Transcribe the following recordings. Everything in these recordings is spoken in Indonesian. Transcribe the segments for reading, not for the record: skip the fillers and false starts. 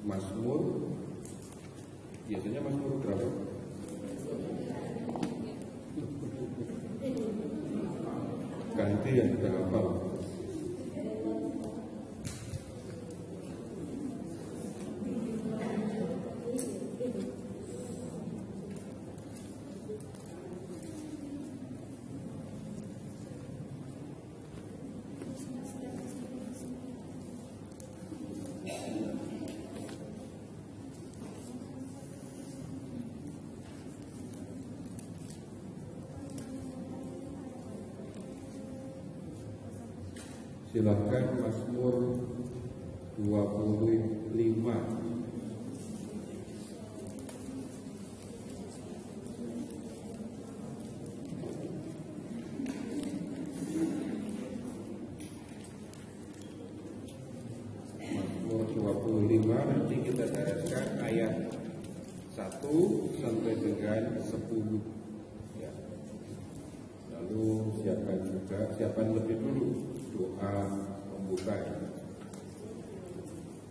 Mazmur. Biasanya Mazmur berapa? Ganti ya, sudah hafal. Silakan Mazmur 25. Mazmur 25 nanti kita jelaskan ayat 1 sampai dengan 10 ya. Lalu siapkan lebih dulu doa pembuka ya.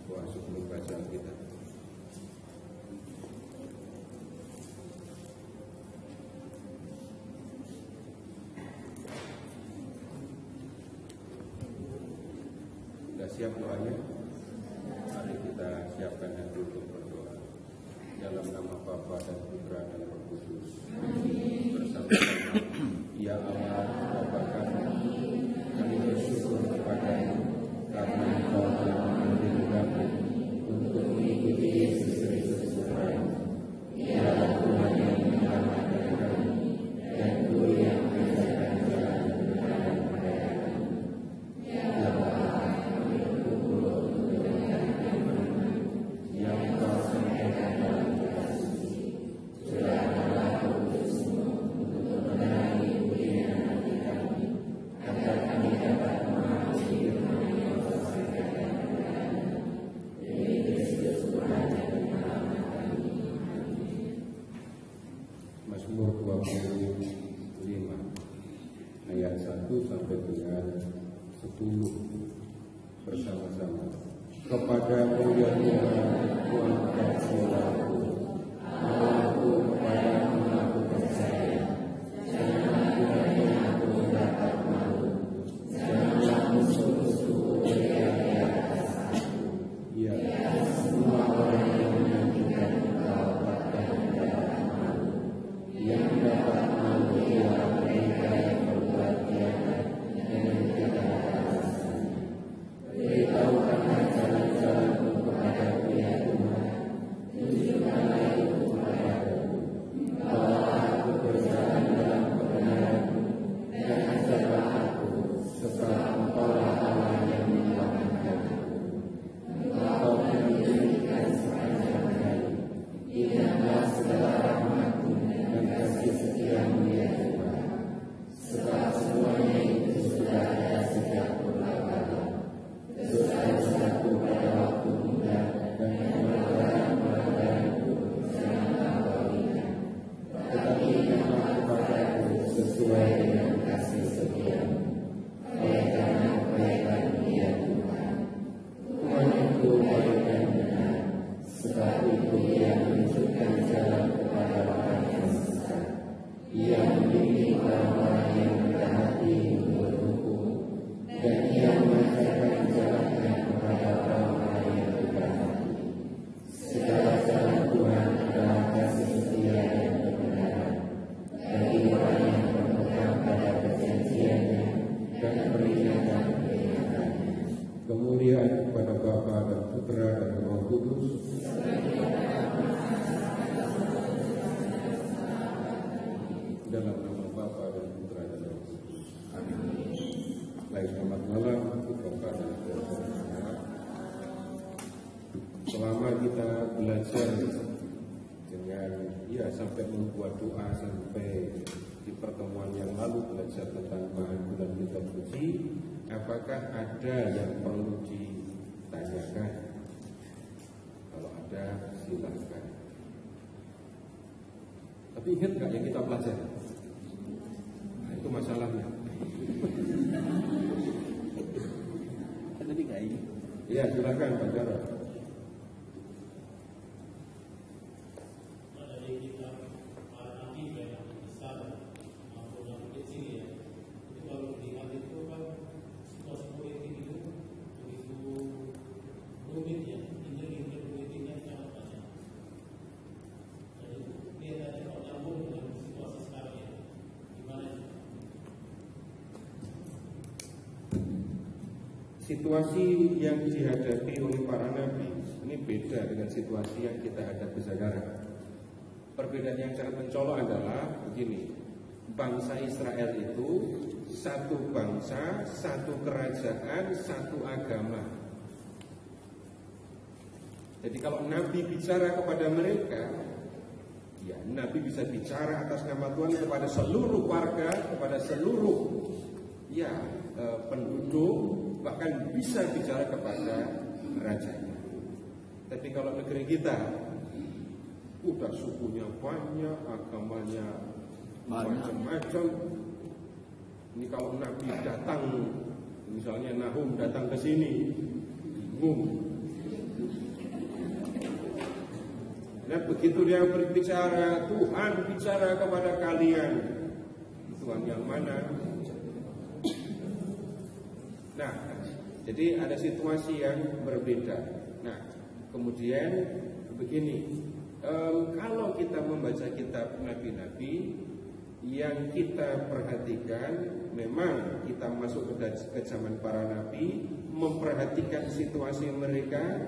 Doa sebelum baca kita. Sudah siap doanya? Mari kita siapkan hati untuk berdoa. Dalam nama Bapa dan Putra dan Roh Kudus. Bersama-sama. Ya Allah, Bapa kami bersyukur kepadamu karena Engkau telah mengambil kami untuk mengikuti Yesus Kristus Tuhan. Dialah Tuhan yang menyelamatkan kami dan Guru yang mengajarkan jalan kebenaran pada kami. Ya Allah, kami berkumpul untuk mendengar firman-Mu yang Engkau sampaikan dalam kitab suci. Serahkanlah Roh Kudus-Mu untuk menerangi pikiran hati kami, agar kami dapat memahami firman yang Kau sampaikan kepada kami. Demi Kristus Tuhan dan penyelamat kami. Amin. Mazmur 25 ayat 1 sampai dengan 10 bersama-sama. Kepadamu ya Tuhan, Tuhan kasihlaku, Allahku, kepadamu aku percaya. Janganlah Tuhan aku mendapat malu, janganlah musuh-musuhku berkhianat atas aku. Ya, semua orang yang menyanjungkan Engkau akan mendapat malu. Yang mendapat malu ialah mereka yang berbuat khianat dan tidak alasan. Beritahukanlah jalan-jalanmu kepadaku ya Tuhan, tunjukkanlah itu kepadaku. Bawalah aku berjalan dalam kebenaran-Mu dan ajarlah aku, sebab Engkaulah Allah yang menyelamatkan aku. Engkau menunjukkan sepanjang hari, ingatlah segala rahmat-Mu dan kasih setia-Mu ya Tuhan. Sebab semuanya itu sudah ada sejak purba-kala. Dosa-dosaku pada waktu muda dan pelanggaran-pelanggaranku janganlah Kau ingat. Tetapi ingatlah kepadaku sesuai dengan kasih setia-Mu. Oleh karena kebaikan-Mu ya Tuhan. Tuhan itu baik dan benar, sebab itu Ia menunjukkan jalan kepada orang yang sesat. Ia membimbing orang-orang yang rendah hati untuk berhukum, dan Ia mengajarkan jalannya kepada orang-orang yang rendah hati. Segala jalan Tuhan adalah kasih setia dan kebenaran bagi orang yang berpegang pada perjanjiannya dan peringatan-peringatannya. Kemuliaan kepada Bapa dan Putra dan Roh Kudus. Dalam nama Bapa dan Putra dan Roh Kudus. Amin. Baik, selamat malam Bapak dan Saudara. Selama kita belajar dengan sampai membuat doa sampai di pertemuan yang lalu belajar tentang bahan bulan kitab suci, apakah ada yang perlu ditanyakan? Kalau ada, silakan. Tapi ingat nggak yang kita pelajari? Nah, itu masalahnya. Tadi nggak ini? Iya, silakan Pak Jarod. situasi yang dihadapi oleh para nabi ini beda dengan situasi yang kita hadapi sekarang. Perbedaan yang sangat mencolok adalah begini, bangsa Israel itu satu bangsa, satu kerajaan, satu agama. Jadi kalau Nabi bicara kepada mereka, ya Nabi bisa bicara atas nama Tuhan kepada seluruh warga, kepada seluruh penduduk, bahkan bisa bicara kepada rajanya. Tapi kalau negeri kita udah sukunya banyak, agamanya macam-macam. Ini kalau Nabi datang, misalnya Nahum datang ke sini, bingung. Nah begitu dia berbicara, Tuhan bicara kepada kalian, Tuhan yang mana? Nah, jadi ada situasi yang berbeda. Nah, kemudian begini, kalau kita membaca kitab nabi-nabi, yang kita perhatikan memang kita masuk ke zaman para nabi, memperhatikan situasi mereka,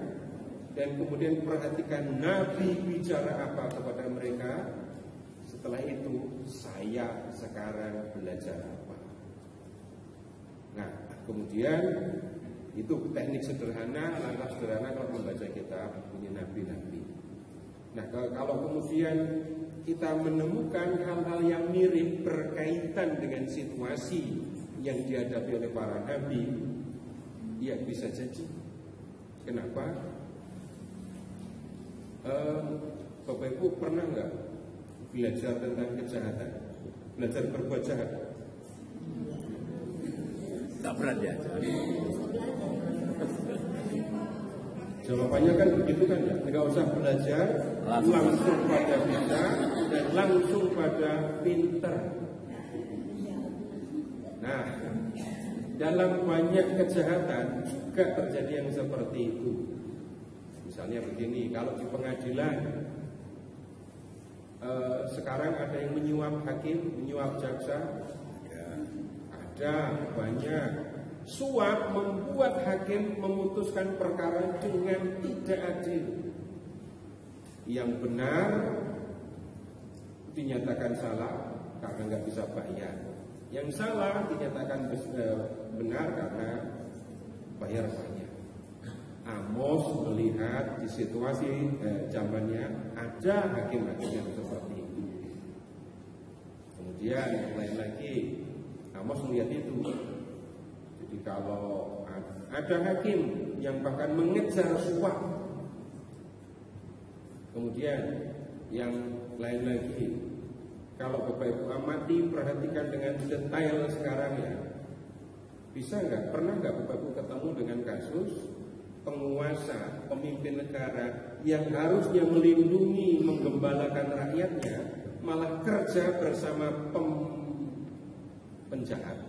dan kemudian perhatikan Nabi bicara apa kepada mereka. Setelah itu saya sekarang belajar apa. Nah kemudian itu teknik sederhana, langkah sederhana kalau membaca kitab punya nabi-nabi. Nah kalau kemudian kita menemukan hal-hal yang mirip berkaitan dengan situasi yang dihadapi oleh para nabi, ya bisa jadi. Kenapa? Bapak Ibu pernah nggak belajar tentang kejahatan, belajar berbuat jahat? Tak berat ya? Jawabannya kan begitu kan ya, nggak usah belajar langsung pada bisa dan langsung pada pinter. Nah, dalam banyak kejahatan juga terjadi yang seperti itu. Misalnya begini, kalau di pengadilan sekarang ada yang menyuap hakim, menyuap jaksa, ada banyak. Suap membuat hakim memutuskan perkara dengan tidak adil. Yang benar dinyatakan salah karena nggak bisa bayar. Yang salah dinyatakan benar karena bayar banyak. Amos melihat di situasi zamannya ada hakim-hakim yang seperti itu. Kemudian lain lagi, Amos melihat itu. Jadi kalau ada hakim yang bahkan mengejar suap, kemudian yang lain lagi, kalau Bapak Ibu amati perhatikan dengan detail sekarang ya, bisa nggak? Pernah nggak Bapak Ibu ketemu dengan kasus penguasa, pemimpin negara yang harusnya melindungi, menggembalakan rakyatnya, malah kerja bersama penjahat,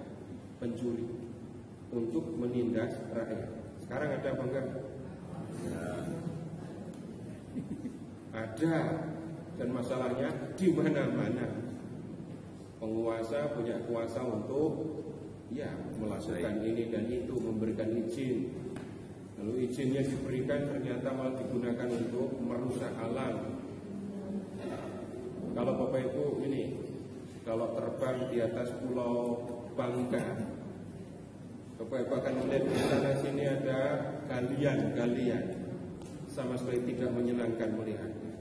pencuri untuk menindas rakyat? Sekarang ada apa enggak? Ada, dan masalahnya di mana-mana. Penguasa punya kuasa untuk melakukan ini dan itu, memberikan izin. Lalu izinnya diberikan ternyata malah digunakan untuk merusak alam. Kalau Bapak Ibu ini, kalau terbang di atas pulau Bangka, Bapak Ibu akan melihat di sana sini ada galian, sama sekali tidak menyenangkan melihatnya.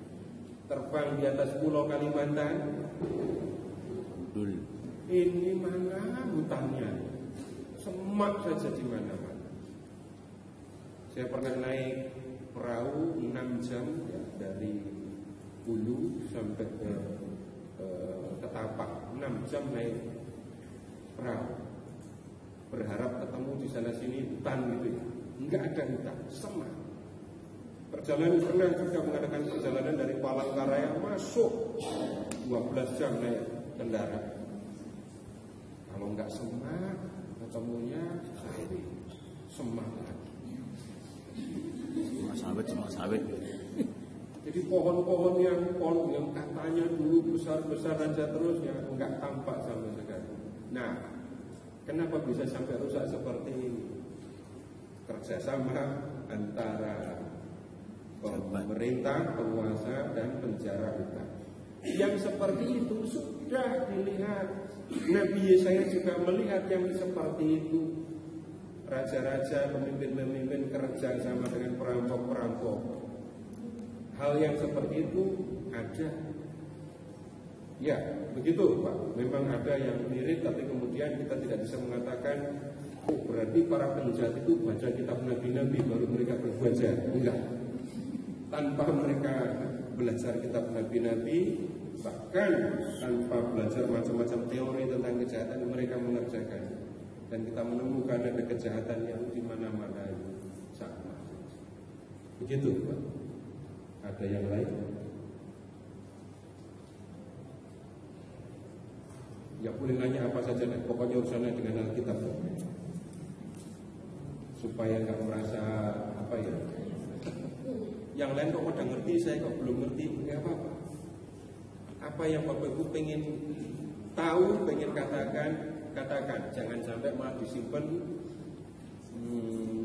Terbang di atas pulau Kalimantan, ini mana hutannya? Semak saja di mana-mana. Saya pernah naik perahu 6 jam ya, dari Hulu sampai ke Tapak. 6 jam naik perahu, berharap ketemu di sana sini hutan gitu ya. Enggak ada hutan, semak. Perjalanan pernah juga mengadakan perjalanan dari Palangkaraya masuk 12 jam naik kendaraan. Kalau enggak semak, ketemunya semak lagi. Cuma sawit. Jadi pohon-pohon yang katanya dulu besar-besar saja terus ya enggak tampak sama sekali. Nah, kenapa bisa sampai rusak seperti ini? kerjasama antara pemerintah, penguasa, dan penjara hutan. Yang seperti itu sudah dilihat. Nabi Yesaya juga melihat yang seperti itu. Raja-raja, pemimpin-pemimpin kerja sama dengan perampok-perampok. Hal yang seperti itu ada. Ya, begitu Pak. Memang ada yang mirip, tapi kemudian kita tidak bisa mengatakan oh, berarti para penjahat itu baca kitab nabi-nabi baru mereka berbuat jahat. Enggak. Tanpa mereka belajar kitab nabi-nabi, bahkan tanpa belajar macam-macam teori tentang kejahatan, mereka mengerjakan. Dan kita menemukan ada kejahatan yang di mana-mana sama. Begitu Pak. Ada yang lain? Ya boleh nanya apa saja, pokoknya urusannya dengan Alkitab, supaya nggak merasa apa ya. Yang lain kok pada ngerti, saya kok belum ngerti, nggak apa-apa. Apa yang Bapak Ibu pengen tahu, pengen katakan, jangan sampai malah disimpan,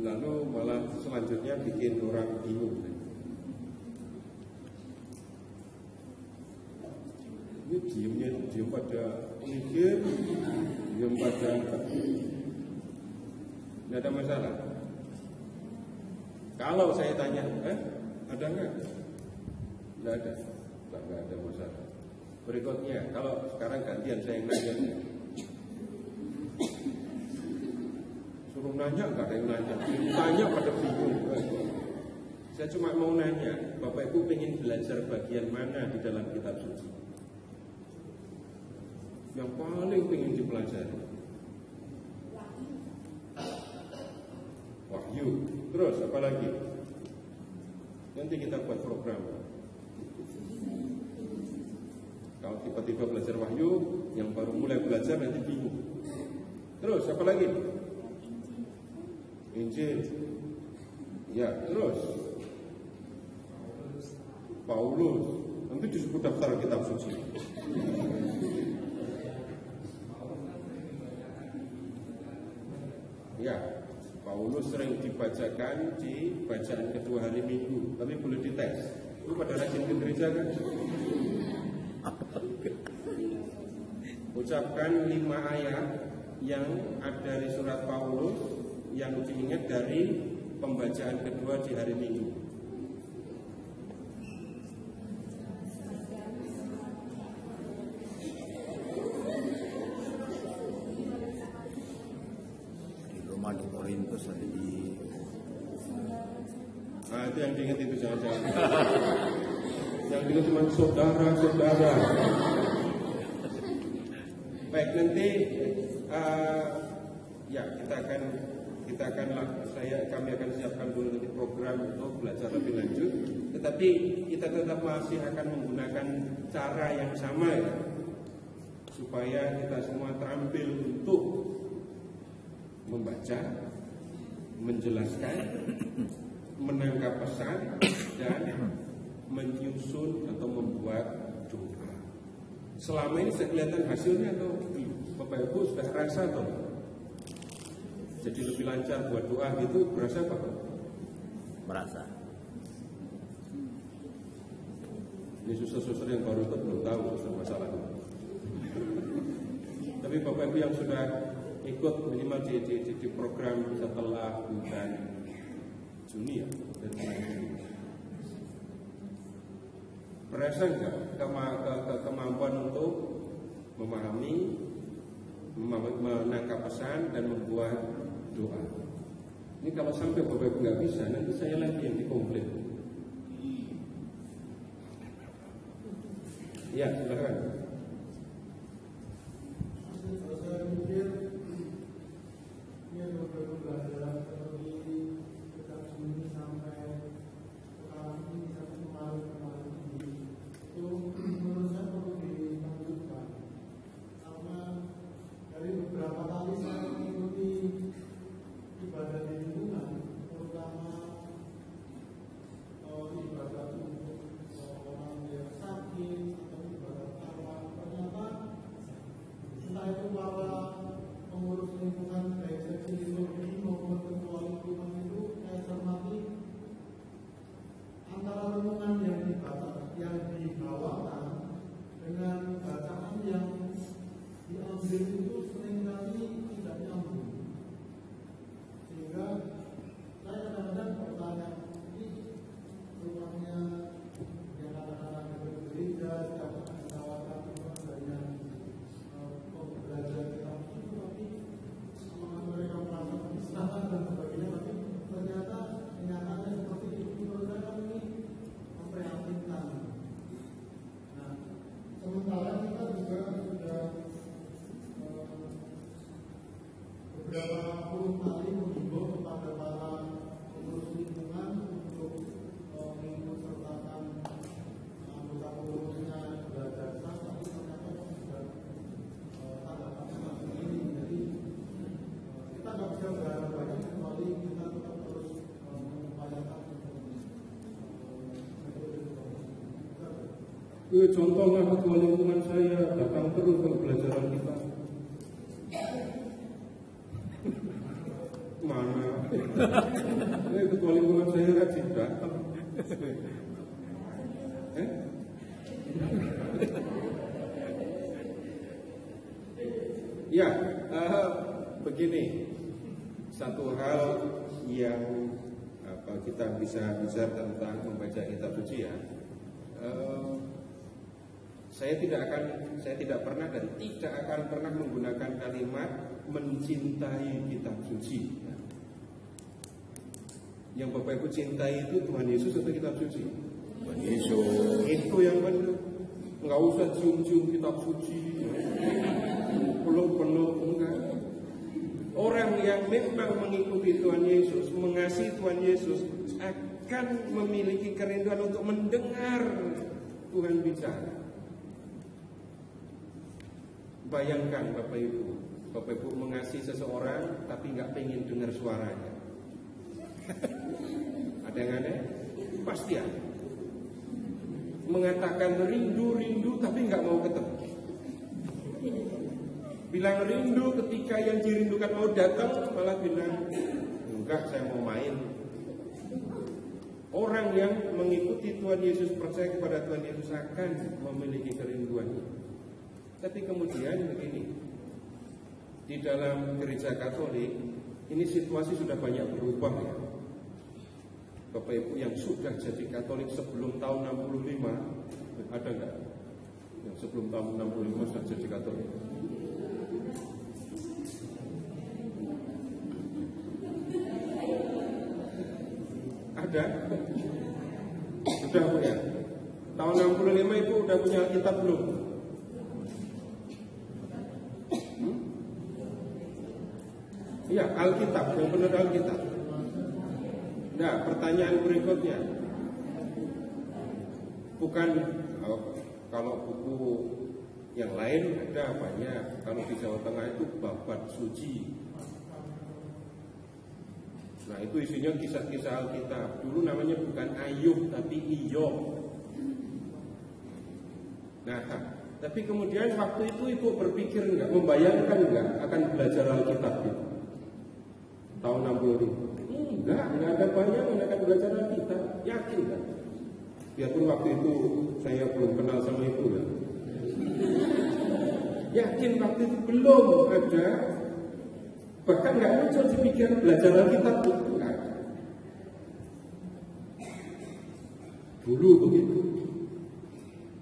lalu malah selanjutnya bikin orang bingung. Ini diam pada mikir, diam pada tidak ada masalah. Kalau saya tanya, ada nggak? Tidak ada, nggak ada masalah. Berikutnya, kalau sekarang gantian saya yang nanya, suruh nanya nggak ada yang nanya, tanya pada bingung. Saya cuma mau nanya, Bapak Ibu pengen belajar bagian mana di dalam kitab suci? Yang paling ingin dipelajari Wahyu. Terus apa lagi? Nanti kita buat program. Kalau tiba-tiba belajar Wahyu, yang baru mulai belajar nanti bingung. Terus apa lagi? Injil. Ya, terus Paulus. Nanti disebut daftar kitab suci. Ya, Paulus sering dibacakan di bacaan kedua hari Minggu, tapi boleh dites. Lu pada rajin ke gereja kan? Ucapkan 5 ayat yang ada dari surat Paulus yang diingat dari pembacaan kedua di hari Minggu. Korintus ada di. Nah itu yang diingat itu jangan-jangan. Yang diingat cuma saudara-saudara. Baik, nanti ya kami akan siapkan dulu nanti program untuk belajar lebih lanjut. Tetapi kita tetap masih akan menggunakan cara yang sama ya, supaya kita semua terampil untuk membaca, menjelaskan, menangkap pesan, dan menyusun atau membuat doa. Selama ini saya kelihatan hasilnya atau Bapak Ibu sudah rasa atau jadi lebih lancar buat doa gitu, berasa apa Pak? Merasa. Ini suster-suster yang baru ikut belum tahu masalah itu. Tapi Bapak Ibu yang sudah ikut minimal di program setelah bulan Juni ya, dan berasa nggak kemampuan untuk memahami, menangkap pesan dan membuat doa? Ini kalau sampai Bapak Ibu nggak bisa, nanti saya lagi yang dikomplain. Ya, silakan. Contohnya ketua lingkungan saya datang terus ke pelajaran kita. Mana? Ketua lingkungan saya rajin datang. Ya, begini, satu hal yang kita bisa bicara tentang membaca kitab suci ya. Saya tidak pernah dan tidak akan pernah menggunakan kalimat mencintai kitab suci. Yang Bapak Ibu cintai itu Tuhan Yesus atau kitab suci? Tuhan Yesus. Itu yang benar. Enggak usah cium-cium kitab suci. Peluk-peluk enggak. Orang yang memang mengikuti Tuhan Yesus, mengasihi Tuhan Yesus, akan memiliki kerinduan untuk mendengar Tuhan bicara. Bayangkan Bapak Ibu mengasihi seseorang tapi nggak pengen dengar suaranya. Ada yang aneh? Pasti ada. Mengatakan rindu tapi nggak mau ketemu. Bilang rindu ketika yang dirindukan mau datang, malah bilang enggak, saya mau main. Orang yang mengikuti Tuhan Yesus, percaya kepada Tuhan Yesus akan memiliki kerinduan. Tapi kemudian begini, di dalam gereja Katolik ini situasi sudah banyak berubah ya. Bapak Ibu yang sudah jadi Katolik sebelum tahun 65, ada enggak? Yang sebelum tahun 65 sudah jadi Katolik? Ada? Sudah punya? Tahun 65 itu udah punya Alkitab belum? Iya, Alkitab, yang benar Alkitab. Nah, pertanyaan berikutnya, bukan kalau buku yang lain ada banyak. Kalau di Jawa Tengah itu Babat Suci. Nah, itu isinya kisah-kisah Alkitab. Dulu namanya bukan Ayub tapi Iyov. Nah, tapi kemudian waktu itu Ibu berpikir enggak, membayangkan enggak akan belajar Alkitab itu tahun 65? Enggak ada bayangan akan belajar Alkitab. Yakin kan? Biarpun waktu itu saya belum kenal sama Ibu kan? Yakin waktu itu belum ada. Bahkan nggak muncul di pikiran belajar Alkitab itu nggak ada. Dulu begitu.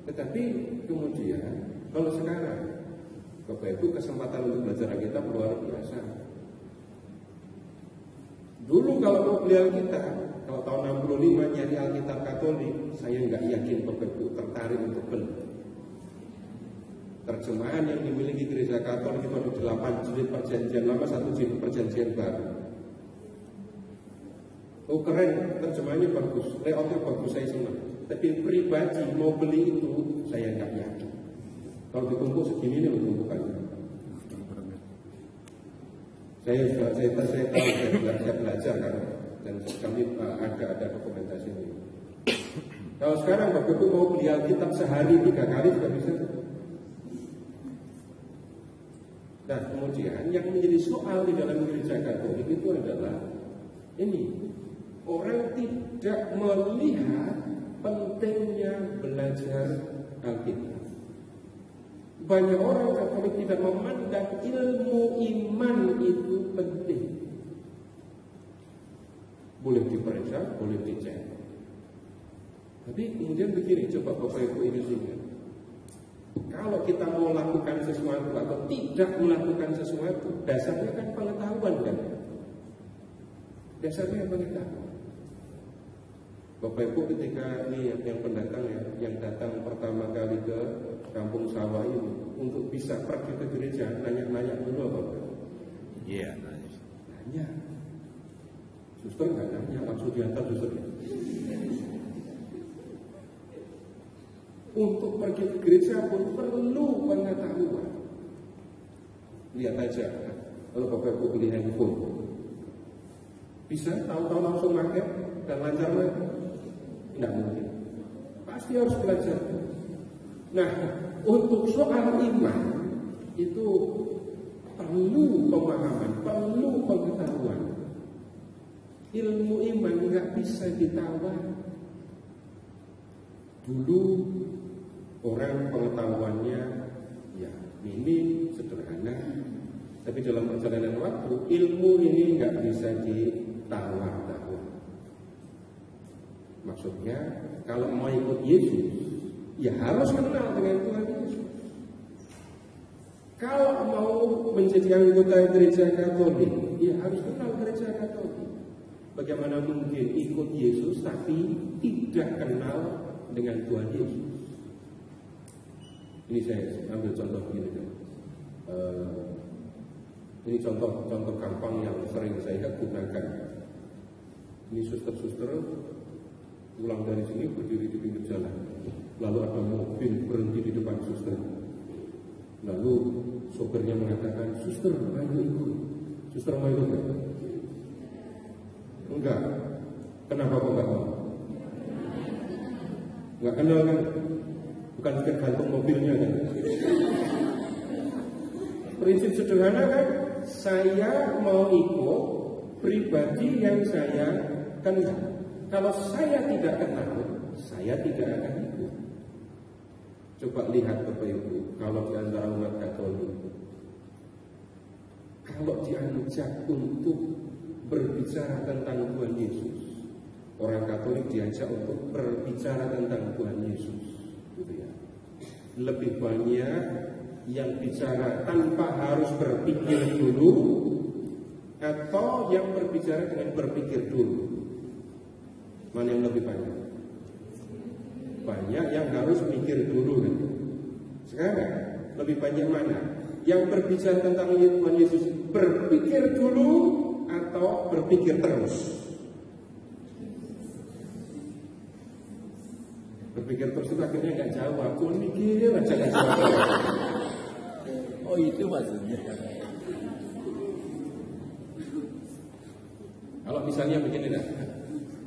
Tetapi kemudian kalau sekarang Bapak Ibu kesempatan untuk belajar Alkitab luar biasa. Dulu kalau mau beli Alkitab, kalau tahun 65 nyari Alkitab Katolik, saya nggak yakin Bapak Ibu tertarik untuk beli. Terjemahan yang dimiliki gereja Katolik itu ada 8 jilid perjanjian lama, 1 jilid perjanjian baru. Oh keren, terjemahannya bagus, layoutnya bagus, saya senang. Tapi pribadi mau beli itu saya nggak yakin. Kalau ditumpuk segini ini tumpukannya. Saya belajar kan, dan kami ada dokumentasi ini. Kalau sekarang Bapak Ibu mau beli Alkitab sehari 3 kali juga bisa. Nah, kemudian yang menjadi soal di dalam gereja Katolik itu adalah ini, orang tidak melihat pentingnya belajar Alkitab. Banyak orang Katolik tidak memandang ilmu iman itu penting. Boleh diperiksa, boleh dicek. Tapi kemudian begini, coba Bapak Ibu ini sini. Kalau kita mau lakukan sesuatu atau tidak melakukan sesuatu, dasarnya kan pengetahuan kan? Dasarnya pengetahuan. Bapak Ibu ketika ini yang pendatang ya, yang datang pertama kali ke Kampung Sawah ini, untuk bisa pergi ke gereja, nanya-nanya dulu apa? Iya, nanya. Suster nggak nanya, langsung diantar susternya. Untuk pergi ke gereja pun perlu pengetahuan. Lihat aja, kalau Bapak Ibu beli handphone, bisa tahu-tahu langsung pakai dan lancar lagi? Tidak mungkin. Pasti harus belajar. Nah, untuk soal iman itu perlu pemahaman, perlu pengetahuan. Ilmu iman nggak bisa ditawar. Dulu orang pengetahuannya ya minim, sederhana, tapi dalam perjalanan waktu ilmu ini nggak bisa ditawar-tawar. Maksudnya kalau mau ikut Yesus, ya harus kenal dengan Tuhan Yesus. Kalau mau menjadi anggota gereja Katolik, ya harus kenal gereja Katolik. Bagaimana mungkin ikut Yesus tapi tidak kenal dengan Tuhan Yesus? Ini saya ambil contoh begini kan. Ini contoh gampang yang sering saya gunakan. Ini suster-suster pulang dari sini berdiri di pinggir jalan. Lalu ada mobil berhenti di depan suster. Lalu sopirnya mengatakan, "Suster, ayo ikut." Suster mau ikut enggak? Enggak. Kenapa kok enggak mau? Enggak kenal kan? Bukan tergantung mobilnya kan? Prinsip sederhana kan? Saya mau ikut pribadi yang saya kenal. Kalau saya tidak kenal, saya tidak akan ikut. Coba lihat Bapak Ibu, kalau di antara umat Katolik, kalau diajak untuk berbicara tentang Tuhan Yesus, orang Katolik diajak untuk berbicara tentang Tuhan Yesus, gitu ya. Lebih banyak yang bicara tanpa harus berpikir dulu, atau yang berbicara dengan berpikir dulu. Mana yang lebih banyak? Banyak yang harus mikir dulu kan? Sekarang lebih banyak mana? Yang berbicara tentang Tuhan Yesus berpikir dulu atau berpikir terus? Berpikir terus itu akhirnya nggak jawab. Pun mikir aja nggak jawab. Oh itu maksudnya. Kalau misalnya begini dah,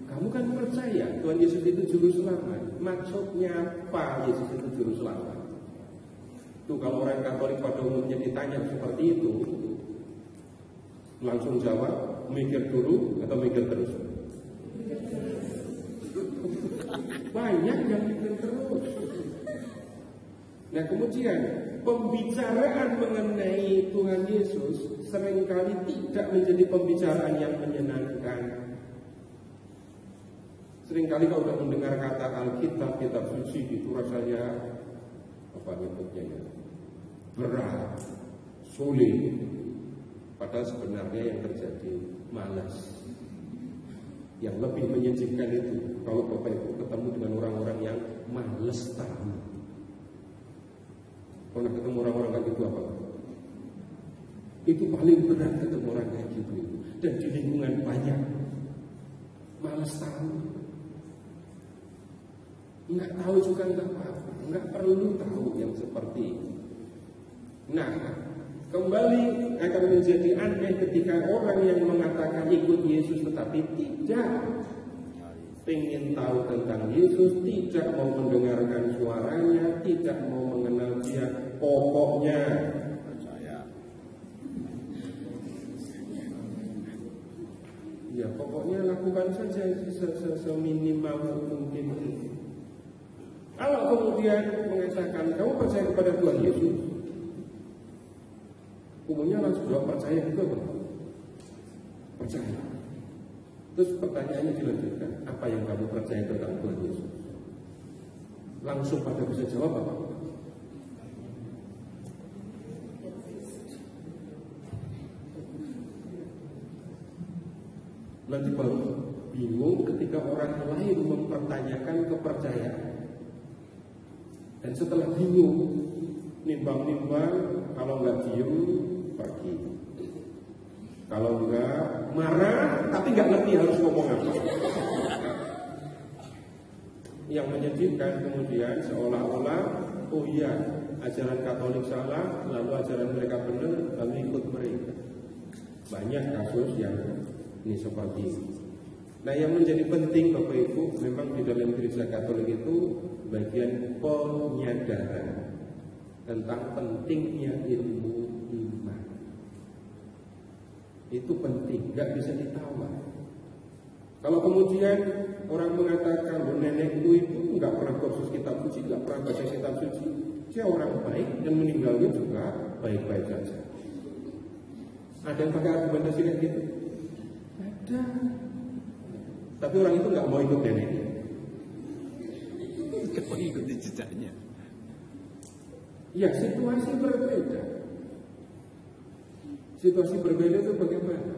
kamu kan percaya Tuhan Yesus itu juru selamat. Maksudnya apa Yesus itu juru selamat? Tuh kalau orang Katolik pada umumnya ditanya seperti itu, langsung jawab, mikir dulu atau mikir terus? Banyak yang mikir terus. Nah kemudian pembicaraan mengenai Tuhan Yesus seringkali tidak menjadi pembicaraan yang menyenangkan. Seringkali kalau sudah mendengar kata Alkitab, kitab suci itu rasanya apa nyebutnya ya, berat, sulit. Padahal sebenarnya yang terjadi malas. Yang lebih menyejukkan itu kalau Bapak Ibu ketemu dengan orang-orang yang malas tahu. Pernah ketemu orang-orang kayak gitu apa? Itu paling berat ketemu orang kayak gitu. Dan di lingkungan banyak malas tahu. Nggak tahu juga nggak apa-apa, nggak perlu tahu yang seperti itu. Nah, kembali akan menjadi aneh ketika orang yang mengatakan ikut Yesus tetapi tidak ingin tahu tentang Yesus, tidak mau mendengarkan suaranya, tidak mau mengenal Dia. Pokoknya Percaya. ya pokoknya lakukan saja seminimal mungkin. Kalau kemudian mengatakan kamu percaya kepada Tuhan Yesus, umumnya langsung jawab percaya itu apa? Percaya. Terus pertanyaannya dilanjutkan, apa yang kamu percaya tentang Tuhan Yesus? Langsung pada bisa jawab apa? Nanti baru bingung ketika orang lain mempertanyakan kepercayaan. Dan setelah bingung, nimbang-nimbang, kalau nggak diem, pergi. Kalau nggak marah, tapi nggak ngerti harus ngomong apa. Yang menyedihkan kemudian seolah-olah, oh iya, ajaran Katolik salah, lalu ajaran mereka benar, lalu ikut mereka. Banyak kasus yang ini seperti ini. Nah, yang menjadi penting Bapak Ibu, memang di dalam gereja Katolik itu bagian penyadaran tentang pentingnya ilmu iman. Itu penting, nggak bisa ditawar. Kalau kemudian orang mengatakan nenekku itu nggak pernah kursus kitab suci, nggak pernah baca kitab suci, dia orang baik dan meninggalnya juga baik-baik saja. Ada yang pakai argumentasi kayak gitu? Ada. Tapi orang itu nggak mau ikut neneknya. Nggak mau ikuti jejaknya. Ya, situasi berbeda. Situasi berbeda itu bagaimana?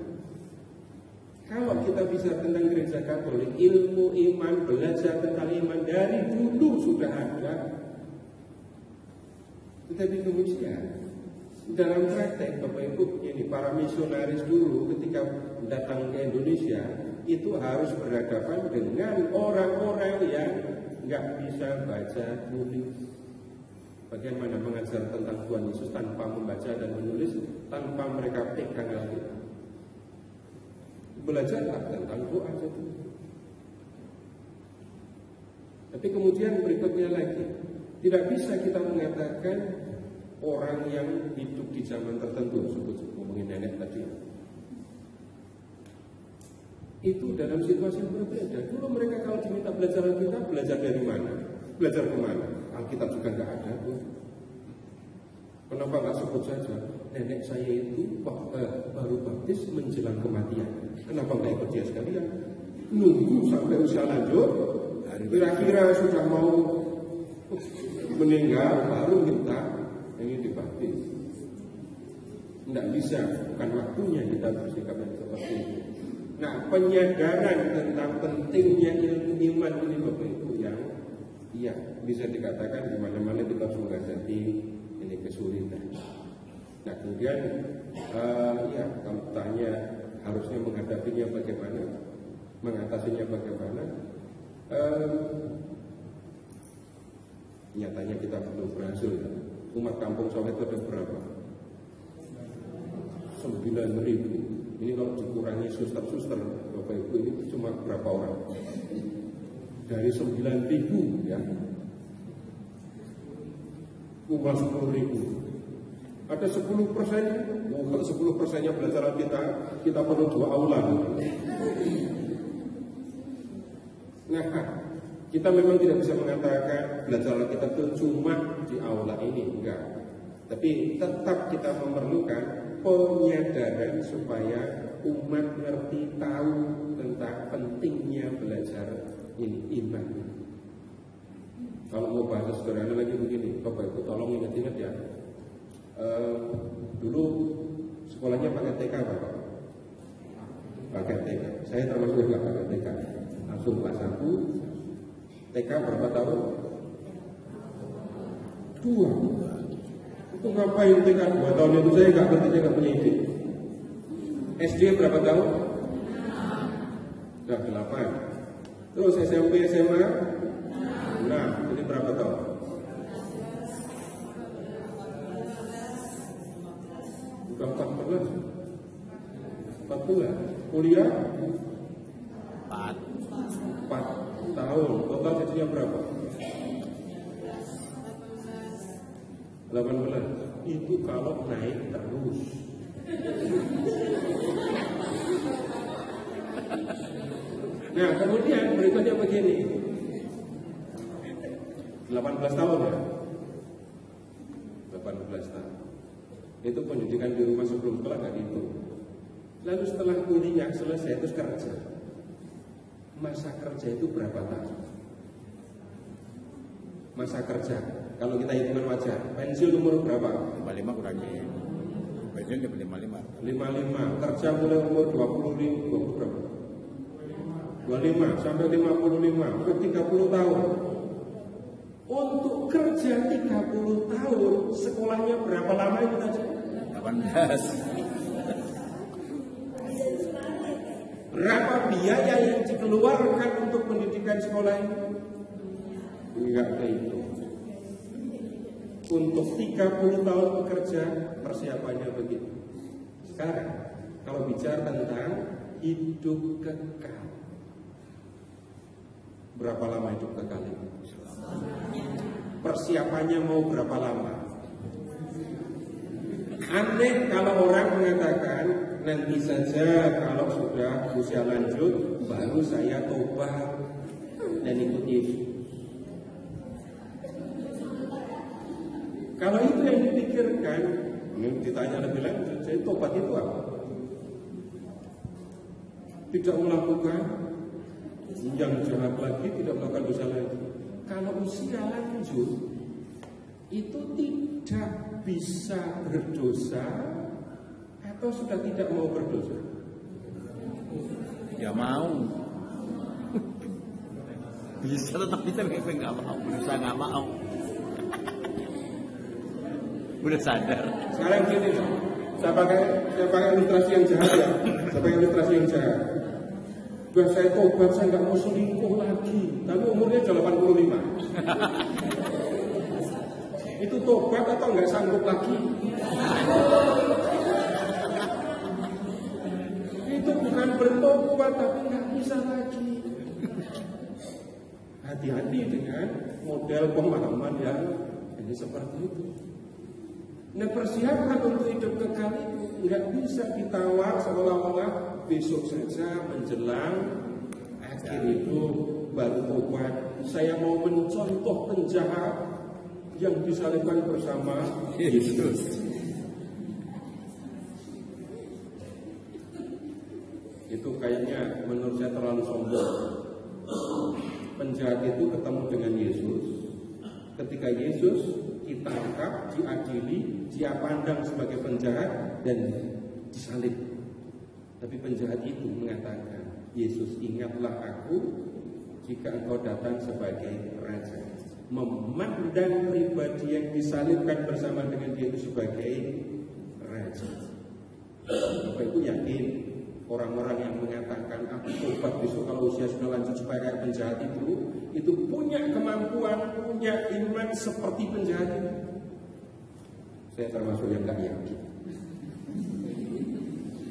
Kalau kita bisa tentang gereja Katolik, ilmu iman, belajar tentang iman dari dulu sudah ada. Tetapi kemudian dalam praktek Bapak Ibu, ini para misionaris dulu ketika datang ke Indonesia itu harus berhadapan dengan orang-orang yang nggak bisa baca tulis. Bagaimana mengajar tentang Tuhan Yesus tanpa membaca dan menulis, tanpa mereka pegang Alkitab. Belajarlah tentang doa itu. Tapi kemudian berikutnya lagi, tidak bisa kita mengatakan orang yang hidup di zaman tertentu, sebut ngomongin nenek tadi, itu dalam situasi yang berbeda. Dulu mereka kalau diminta belajar Alkitab, belajar dari mana? Belajar kemana? Alkitab juga nggak ada tuh. Kenapa nggak sebut saja nenek saya itu baru baptis menjelang kematian? Kenapa nggak ikut dia sekalian? Nunggu sampai usia lanjut, kira-kira sudah mau meninggal baru minta ini dibaptis. Nggak bisa, bukan waktunya kita bersikap yang seperti itu. Nah, penyadaran tentang pentingnya ilmu iman ini Bapak Ibu yang iya bisa dikatakan di mana-mana kita harus menghadapi ini kesulitan. Nah, kemudian ya kalau tanya harusnya menghadapinya bagaimana, mengatasinya bagaimana, nyatanya kita belum berhasil. Umat kampung Soweto itu ada berapa? 9.000. Ini kalau dikurangi suster-suster Bapak Ibu, ini cuma berapa orang? Dari 9.000 ya, cuma 10.000. Ada 10%-nya. Kalau 10%-nya belajar kita perlu 2 aula. Nah, kita memang tidak bisa mengatakan belajar kita itu cuma di aula ini, enggak. Tapi tetap kita memerlukan penyadaran supaya umat ngerti tahu tentang pentingnya belajar ini iman. Kalau mau bahasa sederhana lagi begini, Bapak Ibu tolong ingat-ingat ya. Dulu sekolahnya pakai TK Bapak. Pakai TK. Saya termasuk juga pakai TK. Langsung kelas 1. TK berapa tahun? 2. Itu ngapain TK 2 tahun itu saya nggak ngerti, saya nggak punya ide. SD berapa tahun? Sudah 8. Terus SMP, SMA? Nah, jadi berapa tahun? Sudah 14. Kuliah? 4 tahun. Total jadinya berapa? 18. Itu kalau naik terus. Nah, kemudian berikutnya begini. 18 tahun ya. 18 tahun. Itu pendidikan di rumah sebelum sekolah nggak dihitung. Lalu setelah kuliah selesai terus kerja. Masa kerja itu berapa tahun? Masa kerja kalau kita hitungan wajar, pensiun umur berapa? 55 kurangi. Pensiun dapat 55. 55. Kerja mulai umur 20 berapa? 25 sampai 55, untuk 30 tahun. Untuk kerja 30 tahun, sekolahnya berapa lama itu aja? 18. Berapa biaya yang dikeluarkan untuk pendidikan sekolah ini? Enggak itu. Untuk 30 tahun bekerja, persiapannya begitu. Sekarang, kalau bicara tentang hidup kekal, Berapa lama hidup kekal itu? Persiapannya mau berapa lama? Aneh kalau orang mengatakan nanti saja kalau sudah usia lanjut baru saya tobat dan ikut Yesus. Kalau itu yang dipikirkan, ditanya lebih lanjut, jadi tobat itu apa? Tidak melakukan yang jahat lagi, tidak melakukan dosa lagi. Kalau usia lanjut itu tidak bisa berdosa atau sudah tidak mau berdosa? Ya mau. Bisa tetap bisa, tapi nggak mau. Berusaha nggak mau. Udah sadar. Sekarang gini, saya pakai ilustrasi yang jahat ya. Saya pakai ilustrasi yang jahat. Bah, saya tobat, saya nggak mau selingkuh lagi. Tapi umurnya sudah 85. Itu tobat atau nggak sanggup lagi? Itu bukan bertobat, tapi nggak bisa lagi. Hati-hati dengan model pemahaman yang ini seperti itu. Nah, persiapan untuk hidup kekal itu nggak bisa ditawar seolah-olah besok saja menjelang akhir hidup baru tobat. Saya mau mencontoh penjahat yang disalibkan bersama Yesus. Itu kayaknya menurut saya terlalu sombong. Penjahat itu ketemu dengan Yesus. Ketika Yesus ditangkap, diadili, dia pandang sebagai penjahat dan disalib. Tapi penjahat itu mengatakan, Yesus, ingatlah aku jika engkau datang sebagai raja. Memandang pribadi yang disalibkan bersama dengan dia itu sebagai raja. Bapak Ibu yakin orang-orang yang mengatakan aku tobat besok kalau usia sudah lanjut supaya kayak penjahat itu punya kemampuan, punya iman seperti penjahat itu? Saya termasuk yang gak yakin.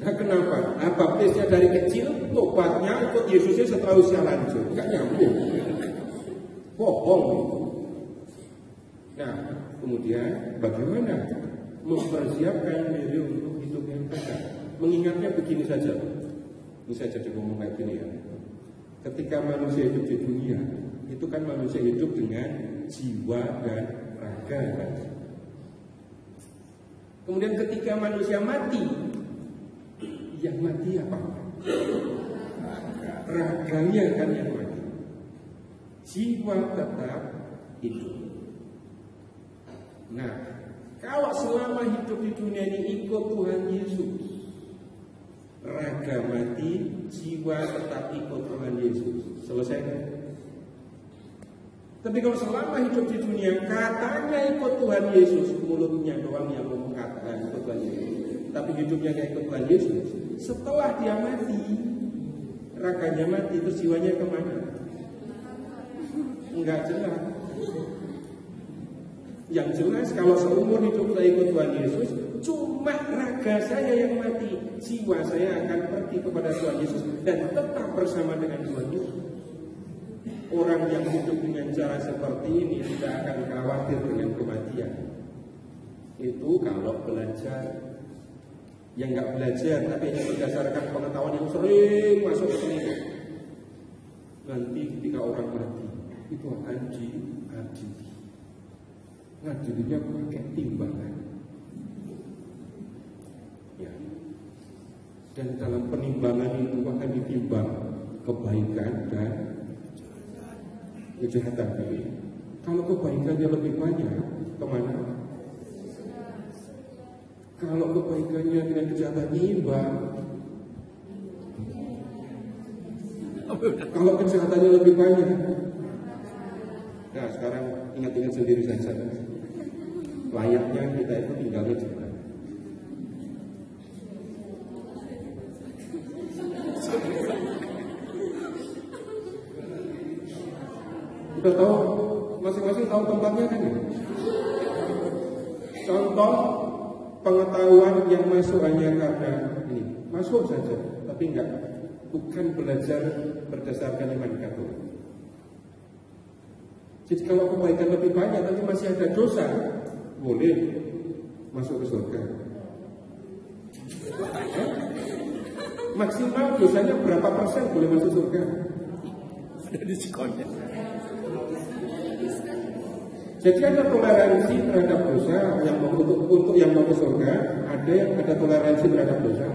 Nah, kenapa? Nah, baptisnya dari kecil, tobatnya ikut Yesusnya setelah usia lanjut, gak nyambung. Bohong itu. Nah, kemudian bagaimana mempersiapkan diri untuk hidup yang kekal? Mengingatnya begini saja. Ini saya jadi ngomong kayak gini ya. Ketika manusia hidup di dunia, itu kan manusia hidup dengan jiwa dan raga kan? Kemudian ketika manusia mati, yang mati apa? Raganya kan yang mati. Jiwa tetap hidup. Nah, kalau selama hidup di dunia ini ikut Tuhan Yesus, raga mati, jiwa tetap ikut Tuhan Yesus. Selesai. Tapi kalau selama hidup di dunia katanya ikut Tuhan Yesus, mulutnya doang yang ngomong katakan ikut Tuhan Yesus, tapi hidupnya gak ikut Tuhan Yesus. Setelah dia mati, raganya mati, terus jiwanya kemana? Enggak jelas. Yang jelas kalau seumur hidup saya ikut Tuhan Yesus, cuma raga saya yang mati, jiwa saya akan pergi kepada Tuhan Yesus dan tetap bersama dengan Tuhan Yesus. Orang yang hidup dengan cara seperti ini tidak akan khawatir dengan kematian. Itu kalau belajar. Yang nggak belajar tapi hanya berdasarkan pengetahuan yang sering masuk ke sini, nanti ketika orang mati itu akan diadili. Ngadilinya pakai timbangan. Ya. Dan dalam penimbangan itu akan ditimbang kebaikan dan kejahatan. Kalau kebaikannya lebih banyak, kemana? Kalau kebaikannya dengan kejahatan imbang. Kalau kejahatannya lebih banyak. Nah, sekarang ingat-ingat sendiri saja. Layaknya kita itu tinggalnya di mana? Udah tahu, masing-masing tahu tempatnya kan ya? Contoh pengetahuan yang masuk hanya karena ini, masuk saja, tapi bukan belajar berdasarkan iman Katolik. Jadi kalau kebaikan lebih banyak tapi masih ada dosa, boleh masuk ke surga. Maksimal dosanya berapa persen boleh masuk surga? Ada diskonnya. Jadi ada toleransi terhadap dosa yang untuk yang mau ke surga, ada yang ada toleransi terhadap dosa.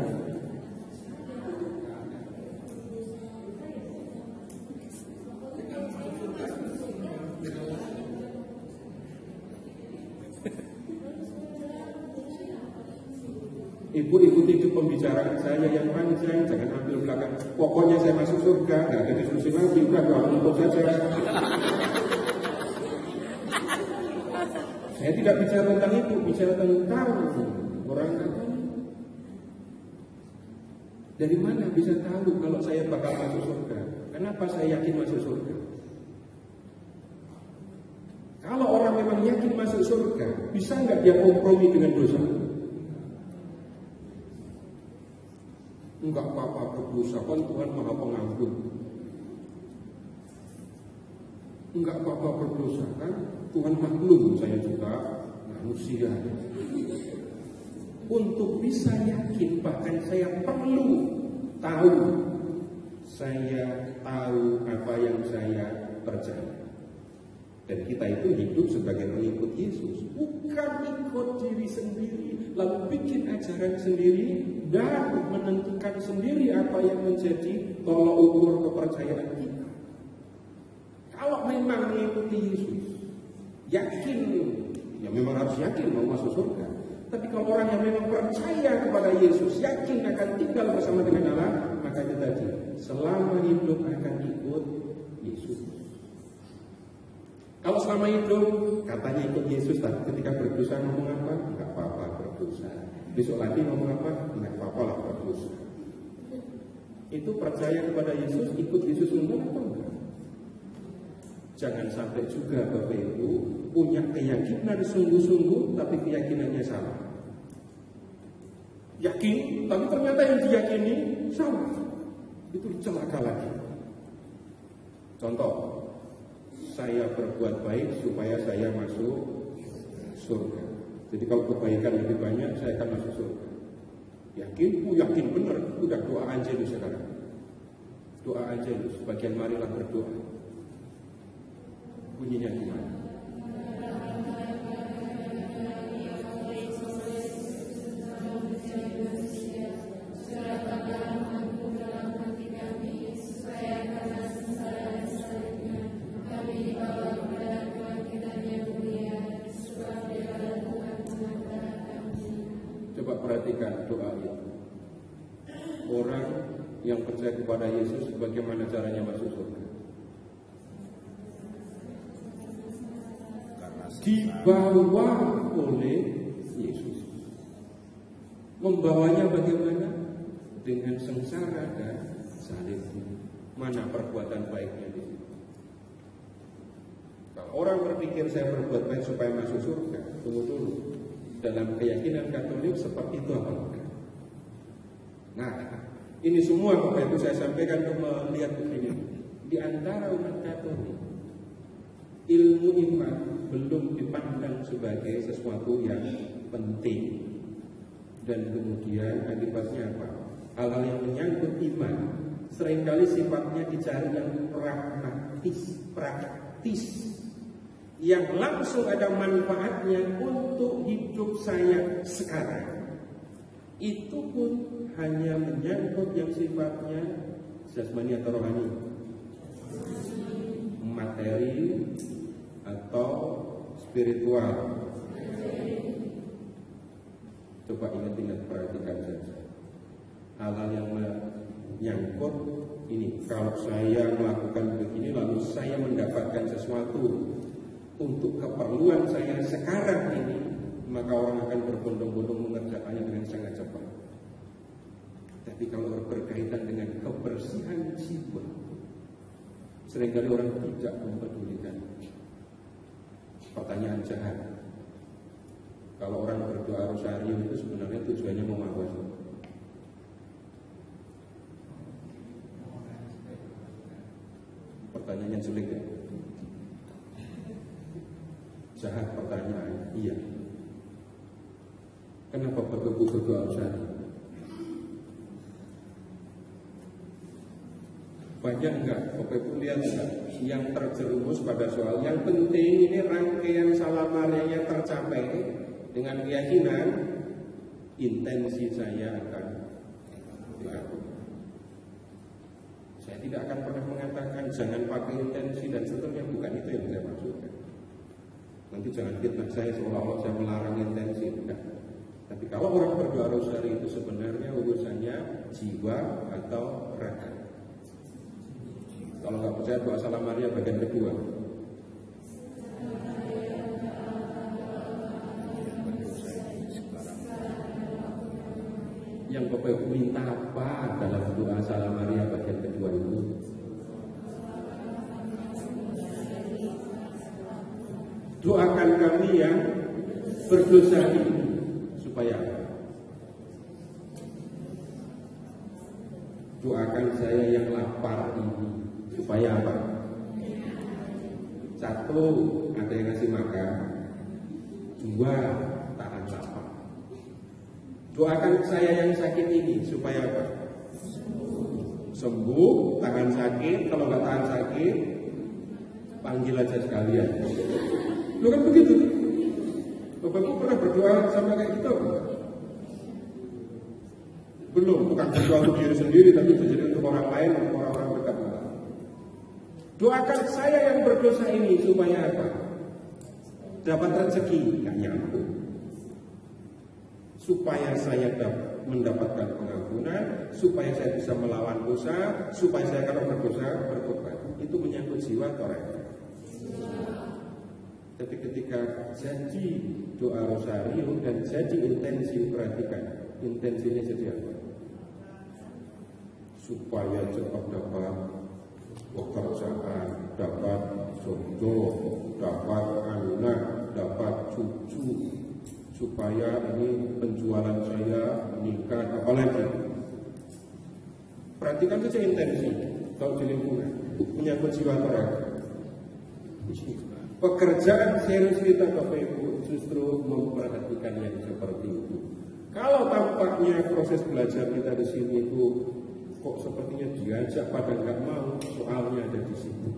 Ibu ikuti itu pembicaraan saya yang panjang, jangan ambil belakang. Pokoknya saya masuk surga, nggak ada diskusi lagi, udah doa untuk saja. Saya tidak bicara tentang itu, bicara tentang orang kata. Dari mana bisa tahu kalau saya bakal masuk surga? Kenapa saya yakin masuk surga? Kalau orang memang yakin masuk surga, bisa nggak dia kompromi dengan dosa? Enggak apa-apa berdosa, kan Tuhan Maha Pengampun. Enggak apa-apa berdosa, kan Tuhan maklum saya juga manusia. Untuk bisa yakin, bahkan saya perlu tahu, saya tahu apa yang saya percaya. Dan kita itu hidup sebagai pengikut Yesus, bukan ikut diri sendiri, lalu bikin ajaran sendiri dan menentukan sendiri apa yang menjadi tolak ukur kepercayaan kita. Kalau memang mengikuti Yesus, yakin, ya memang harus yakin mau masuk surga. Tapi kalau orang yang memang percaya kepada Yesus, yakin akan tinggal bersama dengan Allah, maka itu tadi, selama hidup akan ikut Yesus. Kalau selama hidup katanya ikut Yesus, tapi ketika berdosa ngomong apa? Enggak apa-apa berdosa. Besok lagi ngomong apa? Enggak apa-apa lah berdosa. Itu percaya kepada Yesus, ikut Yesus ngomong apa enggak? Jangan sampai juga Bapak Ibu punya keyakinan sungguh-sungguh, tapi keyakinannya salah. Yakin, tapi ternyata yang diyakini salah. Itu celaka lagi. Contoh, saya berbuat baik supaya saya masuk surga. Jadi kalau kebaikan lebih banyak, saya akan masuk surga. Yakin benar. Udah doa Angelus sekarang. Doa Angelus, bagian marilah berdoa. Bunyinya gimana? Perhatikan doa itu. Orang yang percaya kepada Yesus, bagaimana caranya masuk surga? Dibawa oleh Yesus. Membawanya bagaimana? Dengan sengsara dan salib. Mana perbuatan baiknya di situ? Kalau orang berpikir saya berbuat baik supaya masuk surga, tunggu dulu. Dalam keyakinan Katolik seperti itu apa enggak? Nah, ini semua Bapak Ibu saya sampaikan untuk melihat begini. Di antara umat Katolik, ilmu iman belum dipandang sebagai sesuatu yang penting. Dan kemudian akibatnya apa? Hal-hal yang menyangkut iman seringkali sifatnya dicari yang praktis, yang langsung ada manfaatnya untuk hidup saya sekarang. Itu pun hanya menyangkut yang sifatnya jasmani atau rohani, materi atau spiritual. Coba ingat-ingat, perhatikan saja hal-hal yang menyangkut ini. Kalau saya melakukan begini lalu saya mendapatkan sesuatu untuk keperluan saya sekarang ini, maka orang akan berbondong-bondong mengerjakannya dengan sangat cepat. Tapi kalau berkaitan dengan kebersihan jiwa, seringkali orang tidak mempedulikan. Pertanyaan jahat, kalau orang berdoa rosario itu sebenarnya tujuannya mau apa sih? Pertanyaannya jelek ya. Jahat pertanyaan, iya. Kenapa Bapak Ibu berdoa Rosari? Banyak enggak Bapak Ibu lihat enggak yang terjerumus pada soal yang penting ini rangkaian salam Maria tercapai dengan keyakinan intensi saya akan dilakukan. Saya tidak akan pernah mengatakan jangan pakai intensi dan seterusnya, bukan itu yang saya maksudkan. Nanti jangan fitnah saya seolah-olah saya melarang intensi, bukan. Tapi kalau orang berdoa rosari itu sebenarnya urusannya jiwa atau raga. Kalau nggak percaya doa salam Maria bagian kedua. Yang Bapak Ibu minta apa dalam doa salam Maria bagian kedua itu? Doakan kami yang berdosa ini supaya doakan saya yang lapar ini supaya apa? Satu, ada yang ngasih makan. Dua, tahan lapar. Doakan saya yang sakit ini supaya apa? Sembuh, tahan sakit. Kalau nggak tahan sakit, panggil aja sekalian. Lu kan begitu. Bapakku pernah berdoa sama kayak gitu apa? Belum, bukan berdoa untuk diri sendiri, tapi terjadi untuk orang lain, untuk orang-orang dekat Allah. Doakan saya yang berdosa ini supaya apa? Dapat rezeki, gak nyambung. Supaya saya mendapatkan pengampunan, supaya saya bisa melawan dosa, supaya saya kalau berdosa bertobat. Itu menyangkut jiwa atau raga. Tapi ketika janji doa rosario dan janji intensi, perhatikan intensinya jadi apa? Supaya cepat dapat pekerjaan, dapat jodoh, dapat anak, dapat cucu, supaya ini penjualan saya meningkat, apalagi. Perhatikan saja intensi kalau di lingkungan menyangkut jiwa atau raga. Pekerjaan serius kita Bapak Ibu justru memperhatikan yang seperti itu. Kalau tampaknya proses belajar kita di sini itu kok sepertinya diajak pada nggak mau, soalnya ada di situ.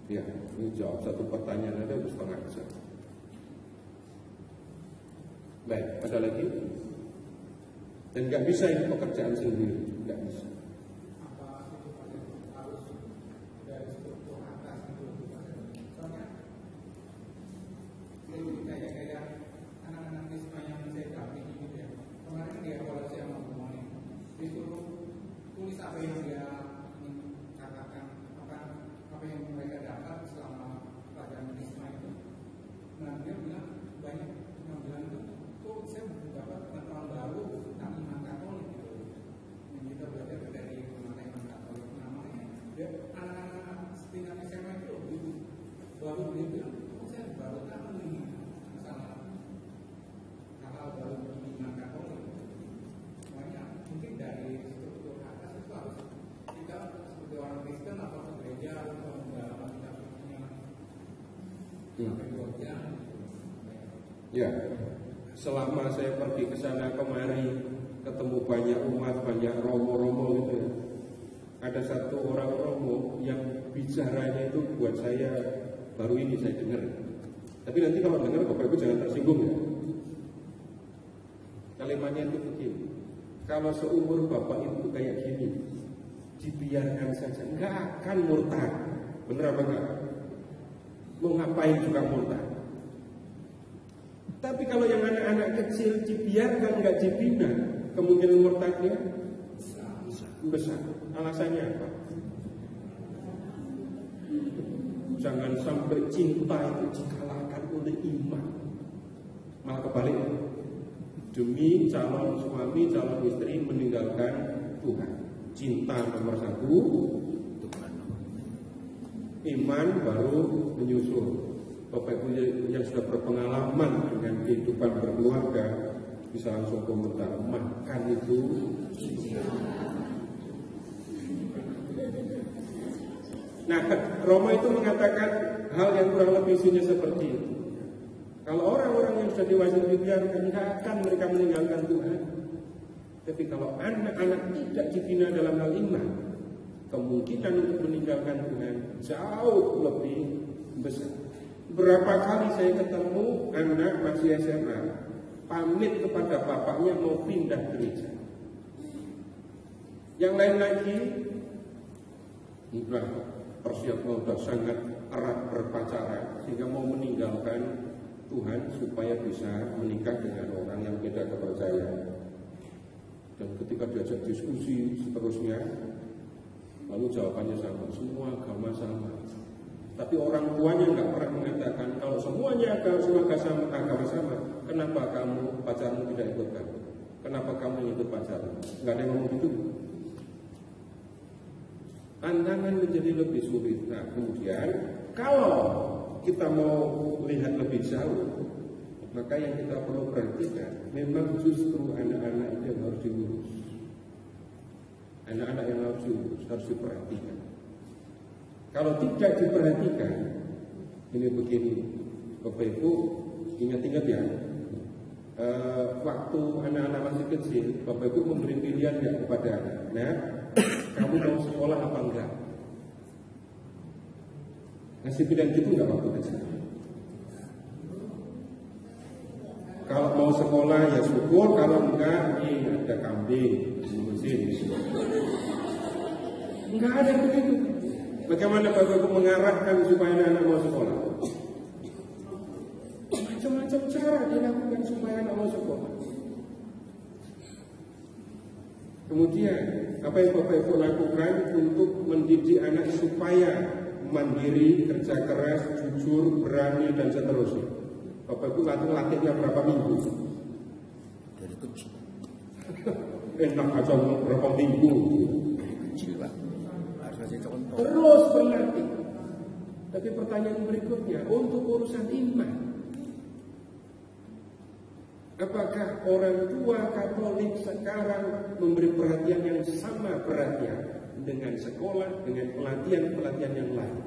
Ya, ini jawab satu pertanyaan ada udah setengah jam. Baik, ada lagi? Dan nggak bisa ini pekerjaan sendiri, nggak bisa. Ya, selama saya pergi ke sana kemari, ketemu banyak umat, banyak romo-romo gitu ya. Ada satu orang romo yang bicaranya itu buat saya baru ini saya dengar. Tapi nanti kalau dengar Bapak Ibu jangan tersinggung ya. Kalimatnya itu begini. Kalau seumur Bapak Ibu kayak gini, dibiarkan saja, nggak akan murtad. Bener apa enggak? Mau ngapain juga murtad. Tapi kalau yang anak-anak kecil dibiarkan nggak dibina, kemungkinan murtadnya besar. Alasannya apa? Jangan sampai cinta itu dikalahkan oleh iman. Malah kebalik. Demi calon suami, calon istri meninggalkan Tuhan. Cinta nomor satu, Tuhan. Iman baru menyusul. Bapak Ibu yang sudah berpengalaman dengan kehidupan berkeluarga bisa langsung komentar, makan itu Nah, Roma itu mengatakan hal yang kurang lebih isinya seperti itu. Kalau orang-orang yang sudah dewasa dibiarkan, tidak akan mereka meninggalkan Tuhan. Tapi kalau anak-anak tidak dibina dalam hal iman, kemungkinan untuk meninggalkan Tuhan jauh lebih besar. Berapa kali saya ketemu anak masih SMA pamit kepada bapaknya mau pindah gereja. Yang lain lagi persiapan sudah sangat erat berpacaran sehingga mau meninggalkan Tuhan supaya bisa menikah dengan orang yang beda kepercayaan. Dan ketika diajak diskusi seterusnya, lalu jawabannya sama, semua agama sama. Tapi orang tuanya nggak pernah mengatakan kalau semuanya agama sama, kenapa kamu pacarmu tidak ikut kamu? Kenapa kamu ikut pacarmu? Nggak ada yang ngomong gitu. Tantangan menjadi lebih sulit. Nah, kemudian kalau kita mau lihat lebih jauh, maka yang kita perlu perhatikan memang justru anak-anak itu yang harus diurus. Anak-anak yang harus diurus, harus diperhatikan. Kalau tidak diperhatikan, ini begini, Bapak Ibu ingat-ingat ya, waktu anak-anak masih kecil, Bapak Ibu memberi pilihan ya kepada anak, nah, kamu mau sekolah apa enggak? Ngasih pilihan gitu enggak waktu kecil? Kalau mau sekolah ya syukur, kalau enggak ini ada kambing di mesin. Enggak ada begitu. Bagaimana Bapak Ibu mengarahkan supaya anak-anak mau sekolah? Macam-macam cara dilakukan supaya anak mau sekolah. Kemudian apa yang Bapak Ibu lakukan untuk mendidik anak supaya mandiri, kerja keras, jujur, berani dan seterusnya? Bapak Ibu latihnya berapa minggu? Dari kecil. Enak aja berapa minggu? Dari kecil Pak. Harus kasih contoh. Terus berlatih. Tapi pertanyaan berikutnya, untuk urusan iman, apakah orang tua Katolik sekarang memberi perhatian yang sama beratnya dengan sekolah, dengan pelatihan-pelatihan yang lain?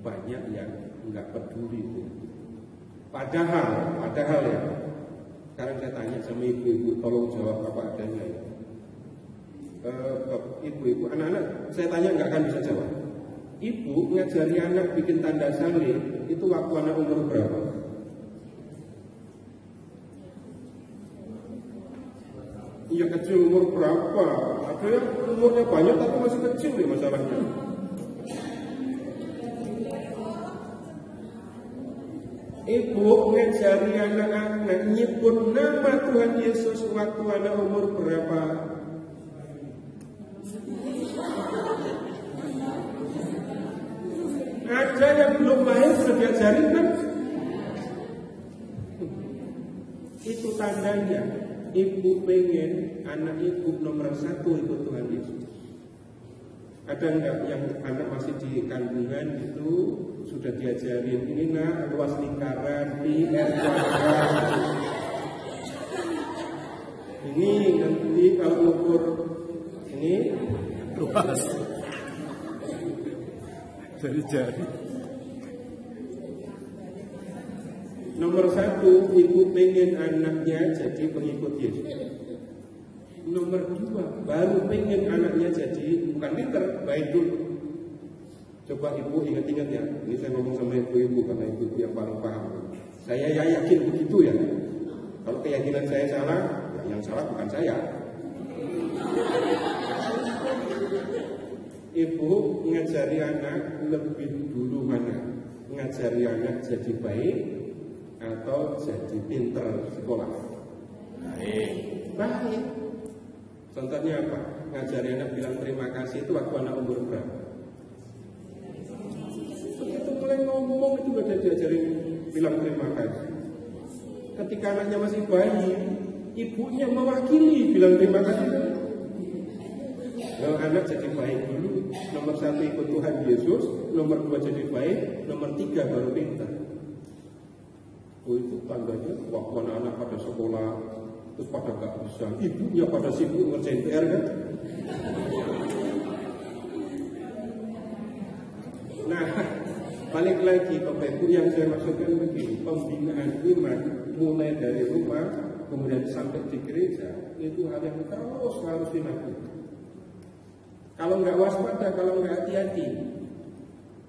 Banyak yang nggak peduli. Padahal ya, sekarang saya tanya sama ibu-ibu, tolong jawab apa adanya ya. Ibu-ibu, anak-anak, saya tanya nggak akan bisa jawab. Ibu ngajari anak bikin tanda salib, itu waktu anak umur berapa? Iya kecil umur berapa? Ada yang umurnya banyak tapi masih kecil nih masalahnya. Ibu ngajari anak-anak nyebut nama Tuhan Yesus waktu anak umur berapa? Ada yang belum lahir sudah diajarin kan? Itu tandanya ibu pengen anak ibu nomor 1 ikut Tuhan Yesus. Ada enggak yang anak masih di kandungan itu sudah diajarin ini nak luas lingkaran pi r kuadrat. Ini nanti kalau ukur ini luas dari jari. Nomor 1, ibu pengen anaknya jadi pengikut Yesus. Nomor 2, baru pengen anaknya jadi bukan pinter, baik dulu. Coba ibu ingat-ingat ya. Ini saya ngomong sama ibu-ibu karena ibu yang paling paham. Saya yakin begitu ya. Kalau keyakinan saya salah, ya yang salah bukan saya. Ibu ngajari anak lebih dulu mana? Ngajari anak jadi baik atau jadi pinter sekolah? Baik. Contohnya apa? Ngajari anak bilang terima kasih itu waktu anak umur berapa? Begitu mulai ngomong itu udah diajarin bilang terima kasih. Ketika anaknya masih bayi, ibunya mewakili bilang terima kasih. Kalau anak jadi baik dulu, nomor 1 ikut Tuhan Yesus, nomor 2 jadi baik, nomor 3 baru pintar. Oh itu tandanya waktu anak-anak pada sekolah terus pada gak bisa, ibunya pada sibuk ngerjain PR kan. Nah balik lagi Bapak Ibu, yang saya maksudkan begini, pembinaan iman mulai dari rumah kemudian sampai di gereja itu hal yang terus harus dilakukan. Kalau nggak waspada, kalau nggak hati-hati,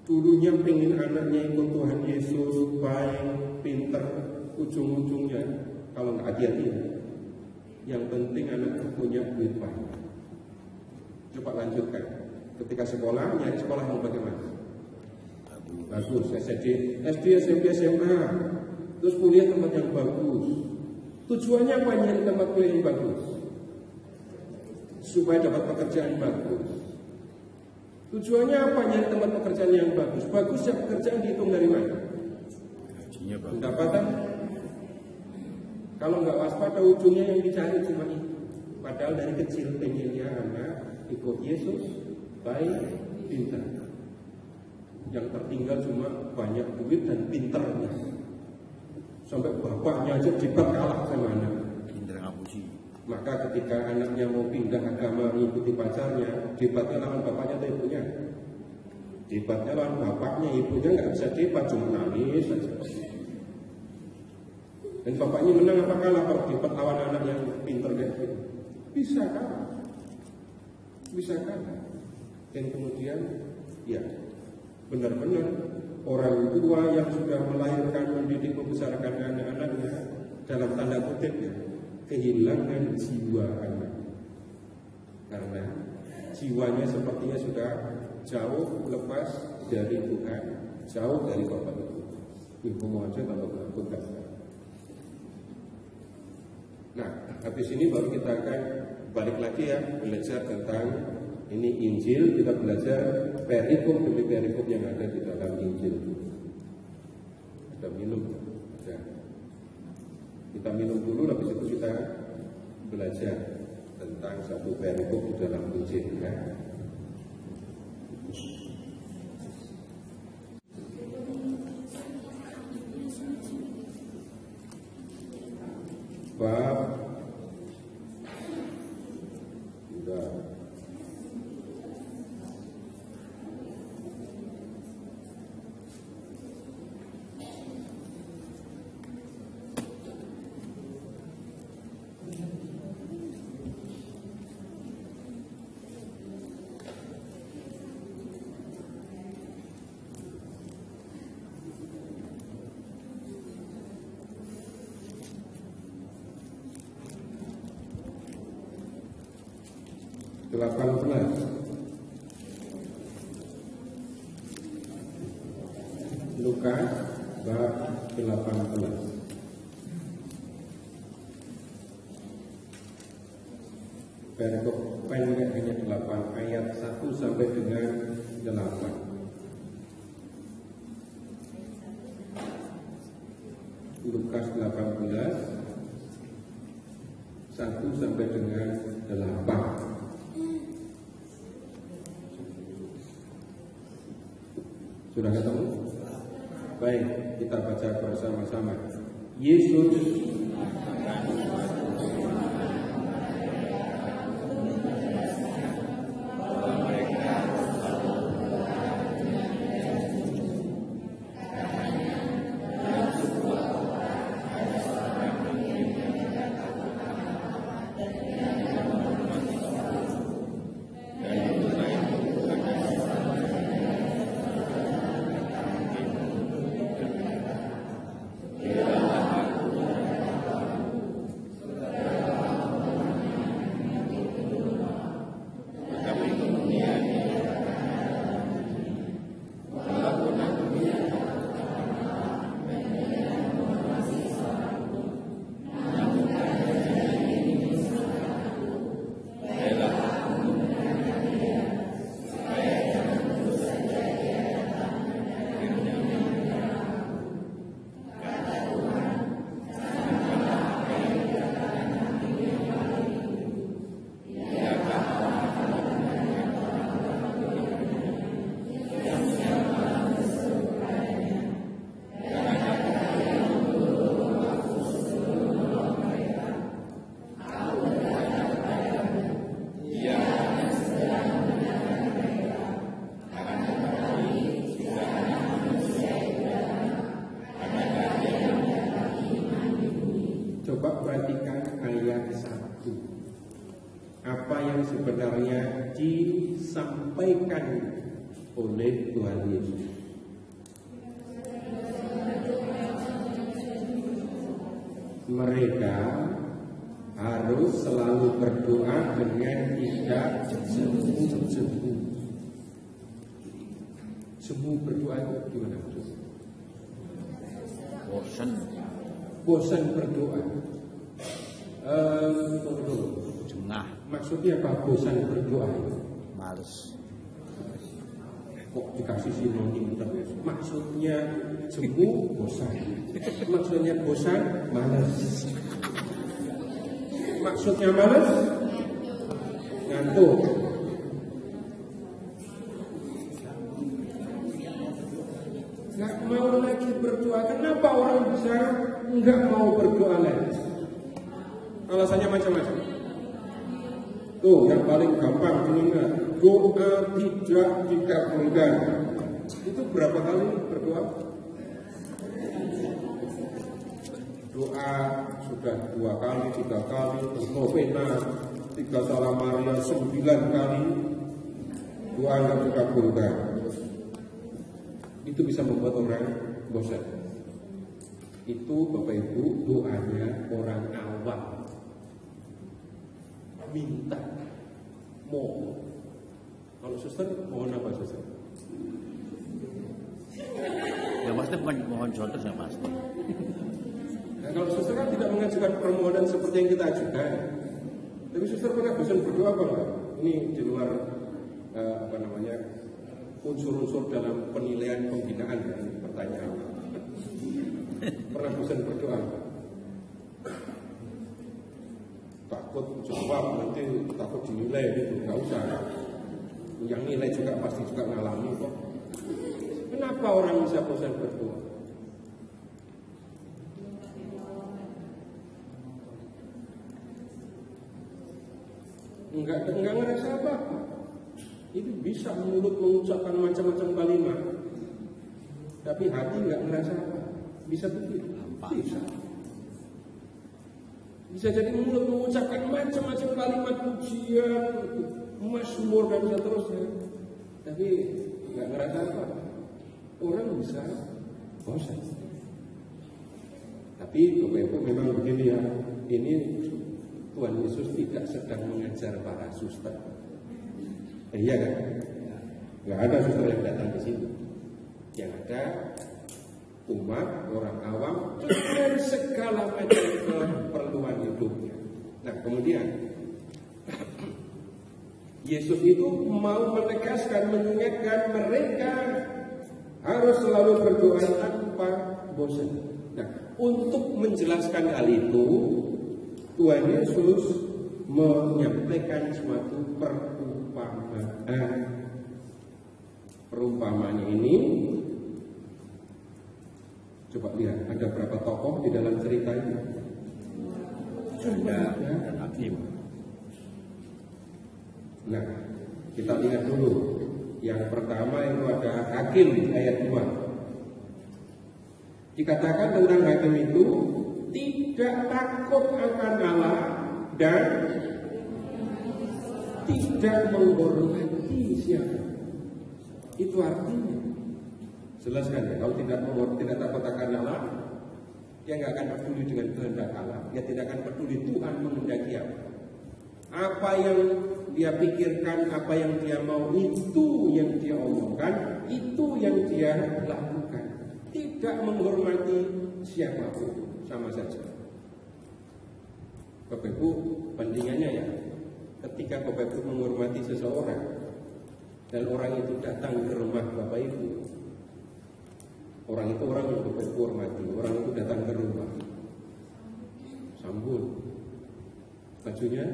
dulunya pengen anaknya ikut Tuhan Yesus, baik, pinter, ujung-ujungnya kalau nggak hati-hati, yang penting anaknya punya duit banyak. Coba lanjutkan. Ketika sekolah, nyari sekolah yang bagaimana? Bagus, SD, SMP, SMA, terus kuliah tempat yang bagus. Tujuannya apa nyari tempat kuliah yang bagus? Supaya dapat pekerjaan bagus. Tujuannya apa nyari tempat pekerjaan yang bagus? Bagusnya pekerjaan dihitung dari mana? Pendapatan. Kalau nggak waspada, ujungnya yang dicari cuma itu. Padahal dari kecil pengennya anak ikut Yesus, baik, pintar. Yang tertinggal cuma banyak duit dan pintarnya. Sampai bapaknya aja debat kalah sama anak. Maka ketika anaknya mau pindah agama mengikuti pacarnya, debatnya lawan bapaknya atau ibunya? Debatnya lawan bapaknya, ibunya nggak bisa debat, cuma nangis saja. Dan bapaknya menang apa kalah kalau debat lawan anak yang pintar kayak gitu? Bisa kalah. Bisa kalah. Dan kemudian ya benar-benar orang tua yang sudah melahirkan, mendidik, membesarkan anak-anaknya dalam tanda kutip ya, kehilangan jiwa anak. Karena jiwanya sepertinya sudah jauh lepas dari Tuhan, jauh dari Bapak Ibu. Ibu mau aja tambah menakutkan. Nah, habis ini baru kita akan balik lagi ya, belajar tentang ini Injil. Kita belajar perikop demi perikop yang ada di dalam Injil. Kita minum ya. Kita minum dulu, habis itu kita belajar tentang satu perikop di dalam Injil ya. Bab sudah Lukas bab 18. Perikop pendek hanya 8 ayat 1 sampai dengan 8. Lukas 18 1 sampai dengan 8. Sudah ketemu? Baik, kita baca bersama-sama. Yesus sebenarnya disampaikan oleh Tuhan Yesus. Mereka harus selalu berdoa dengan tidak jemu-jemu. Jemu berdoa itu gimana? Bosan berdoa. Jengah. Maksudnya apa bosan berdoa? Males. Kok dikasih sinonim terus? Maksudnya jemu bosan. Maksudnya bosan malas. Maksudnya malas ngantuk. Nggak mau lagi berdoa. Kenapa orang bisa nggak mau berdoa lagi? Alasannya macam-macam. Tuh yang paling gampang mengingat, doa tidak dikabulkan. Itu berapa kali berdoa? Doa sudah 2 kali, 3 kali, novena 3 salam Maria 9 kali, doa nggak dikabulkan. Itu bisa membuat orang bosan. Itu Bapak Ibu doanya orang awam. Minta, mohon. Kalau suster, mohon apa suster? Ya pasti bukan mohon contoh ya pasti. Nah, kalau suster kan tidak mengajukan permohonan seperti yang kita ajukan. Tapi suster pernah bosan berdoa apa enggak? Ini di luar unsur-unsur dalam penilaian pembinaan ya, pertanyaan. Pernah bosan berdoa? Takut jawab nanti takut dinilai gitu, nggak usah. Yang nilai juga pasti juga ngalami kok. Kenapa orang bisa bosan berdoa? Enggak ngerasa apa-apa. Itu bisa mulut mengucapkan macam-macam kalimat, tapi hati enggak ngerasa apa. Bisa begitu? Bisa. Bisa jadi mulut mengucapkan macam-macam kalimat pujian, mazmur dan seterusnya, tapi enggak ngerasa apa. Orang bisa bosan. Tapi Bapak Ibu memang begini ya. Ini Tuhan Yesus tidak sedang mengajar para suster. Iya kan? Nggak ada suster yang datang ke sini. Yang ada umat orang awam dengan segala macam keperluan hidupnya. Nah kemudian Yesus itu mau menegaskan, mengingatkan mereka harus selalu berdoa tanpa bosan. Nah untuk menjelaskan hal itu Tuhan Yesus menyampaikan suatu perumpamaan. Perumpamaannya ini, coba lihat, ada berapa tokoh di dalam cerita ini? Janda dan hakim. Nah, kita lihat dulu. Yang pertama itu ada hakim ayat 2. Dikatakan tentang hakim itu tidak takut akan Allah dan tidak menghormati siapa. Itu artinya jelaskan ya, kalau tidak takut akan Allah, dia nggak akan peduli dengan kehendak Allah, dia tidak akan peduli Tuhan menghendaki apa. Apa yang dia pikirkan, apa yang dia mau, itu yang dia omongkan, itu yang dia lakukan. Tidak menghormati siapapun, sama saja. Bapak Ibu, bandingannya ya, ketika Bapak Ibu menghormati seseorang dan orang itu datang ke rumah Bapak Ibu, orang itu orang yang Bapak Ibu hormati, orang itu datang ke rumah, sambut, bajunya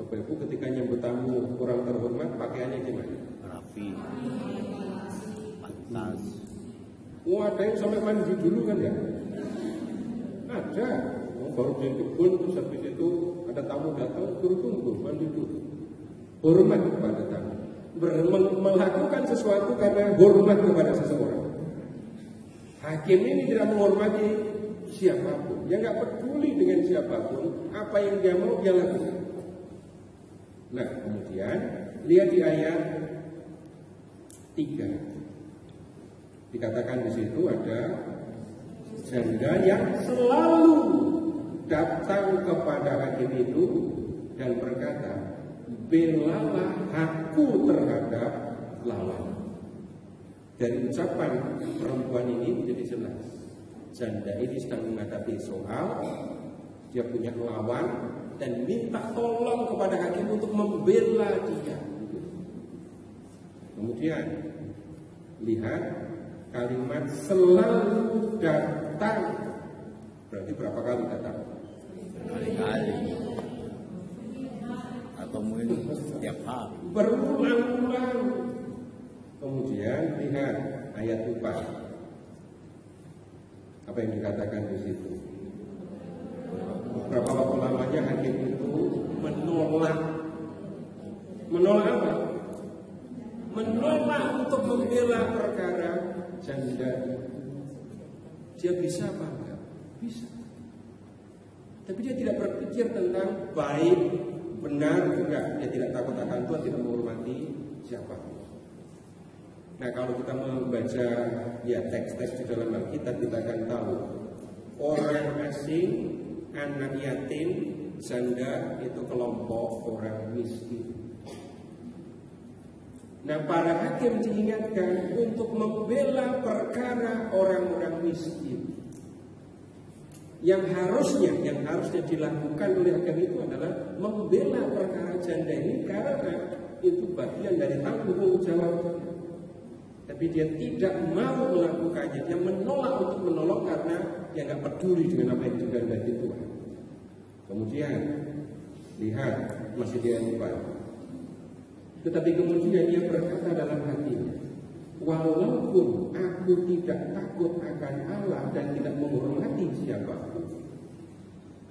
Bapak Ibu ketika nyambut tamu orang terhormat pakaiannya gimana? Rapi, pantas. Ada yang sampai mandi dulu kan ya? Ada. Baru di kebun terus habis itu ada tamu datang, tunggu mandi dulu. Hormat kepada tamu. Melakukan sesuatu karena hormat kepada seseorang. Hakim ini tidak menghormati siapapun. Dia nggak peduli dengan siapapun. Apa yang dia mau dia lakukan. Nah, kemudian lihat di ayat 3. Dikatakan di situ ada janda yang selalu datang kepada hakim itu dan berkata, belalah aku terhadap lawan. Dari ucapan perempuan ini menjadi jelas, janda ini sedang menghadapi soal, dia punya lawan dan minta tolong kepada hakim untuk membela dia. Kemudian lihat kalimat selalu datang. Berarti berapa kali datang? Kali-kali. Atau mungkin setiap hari. Berulang-ulang. Kemudian lihat ayat 4. Apa yang dikatakan di situ? Berapa waktu lamanya hakim itu menolak apa? Menolak untuk membela perkara janda. Dia bisa apa enggak? Bisa. Tapi dia tidak berpikir tentang baik, benar, enggak. Dia tidak takut akan Tuhan, tidak menghormati siapa. Nah, kalau kita membaca ya teks-teks di dalam Alkitab, kita akan tahu orang asing, anak yatim, janda itu kelompok orang miskin. Nah, para hakim diingatkan untuk membela perkara orang-orang miskin. Yang harusnya dilakukan oleh hakim itu adalah membela perkara janda ini karena itu bagian dari tanggung jawabnya. Tapi dia tidak mau melakukannya. Dia menolak untuk menolong karena dia nggak peduli dengan apa yang dikehendaki Tuhan. Kemudian lihat masih dia lupa. Tetapi kemudian dia berkata dalam hatinya, walaupun aku tidak takut akan Allah dan tidak menghormati siapapun,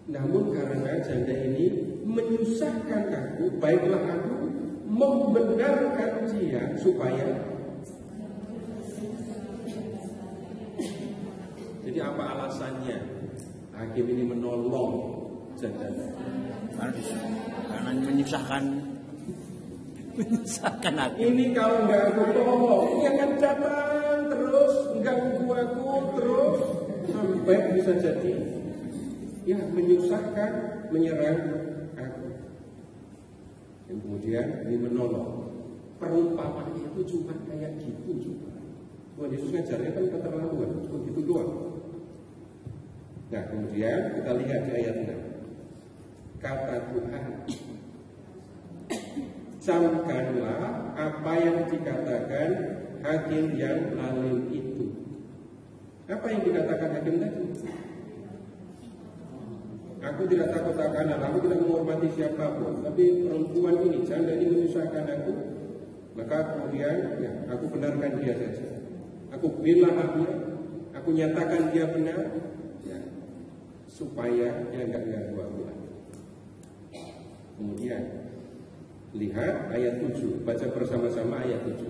namun karena janda ini menyusahkan aku, baiklah aku membenarkan dia supaya. Jadi apa alasannya hakim ini menolong janda? Karena menyusahkan aku. Ini kalau nggak aku tolong, ini akan datang terus, ganggu aku terus sampai bisa jadi ya menyusahkan, menyerang aku. Dan kemudian ini menolong. Perumpamaan itu cuma kayak gitu juga. Tuhan Yesus ngajarnya kan keterlaluan, cuma gitu doang. Nah, kemudian kita lihat di ayat 6. Kata Tuhan, camkanlah apa yang dikatakan hakim yang lalim itu. Apa yang dikatakan hakim tadi? Aku tidak takut akan Allah, aku tidak menghormati siapapun. Tapi perempuan ini, janda ini menyusahkan aku. Maka kemudian ya, aku benarkan dia saja. Aku bela dia, aku nyatakan dia benar, ya, supaya dia nggak ganggu aku lagi. Kemudian lihat ayat 7, baca bersama-sama ayat 7.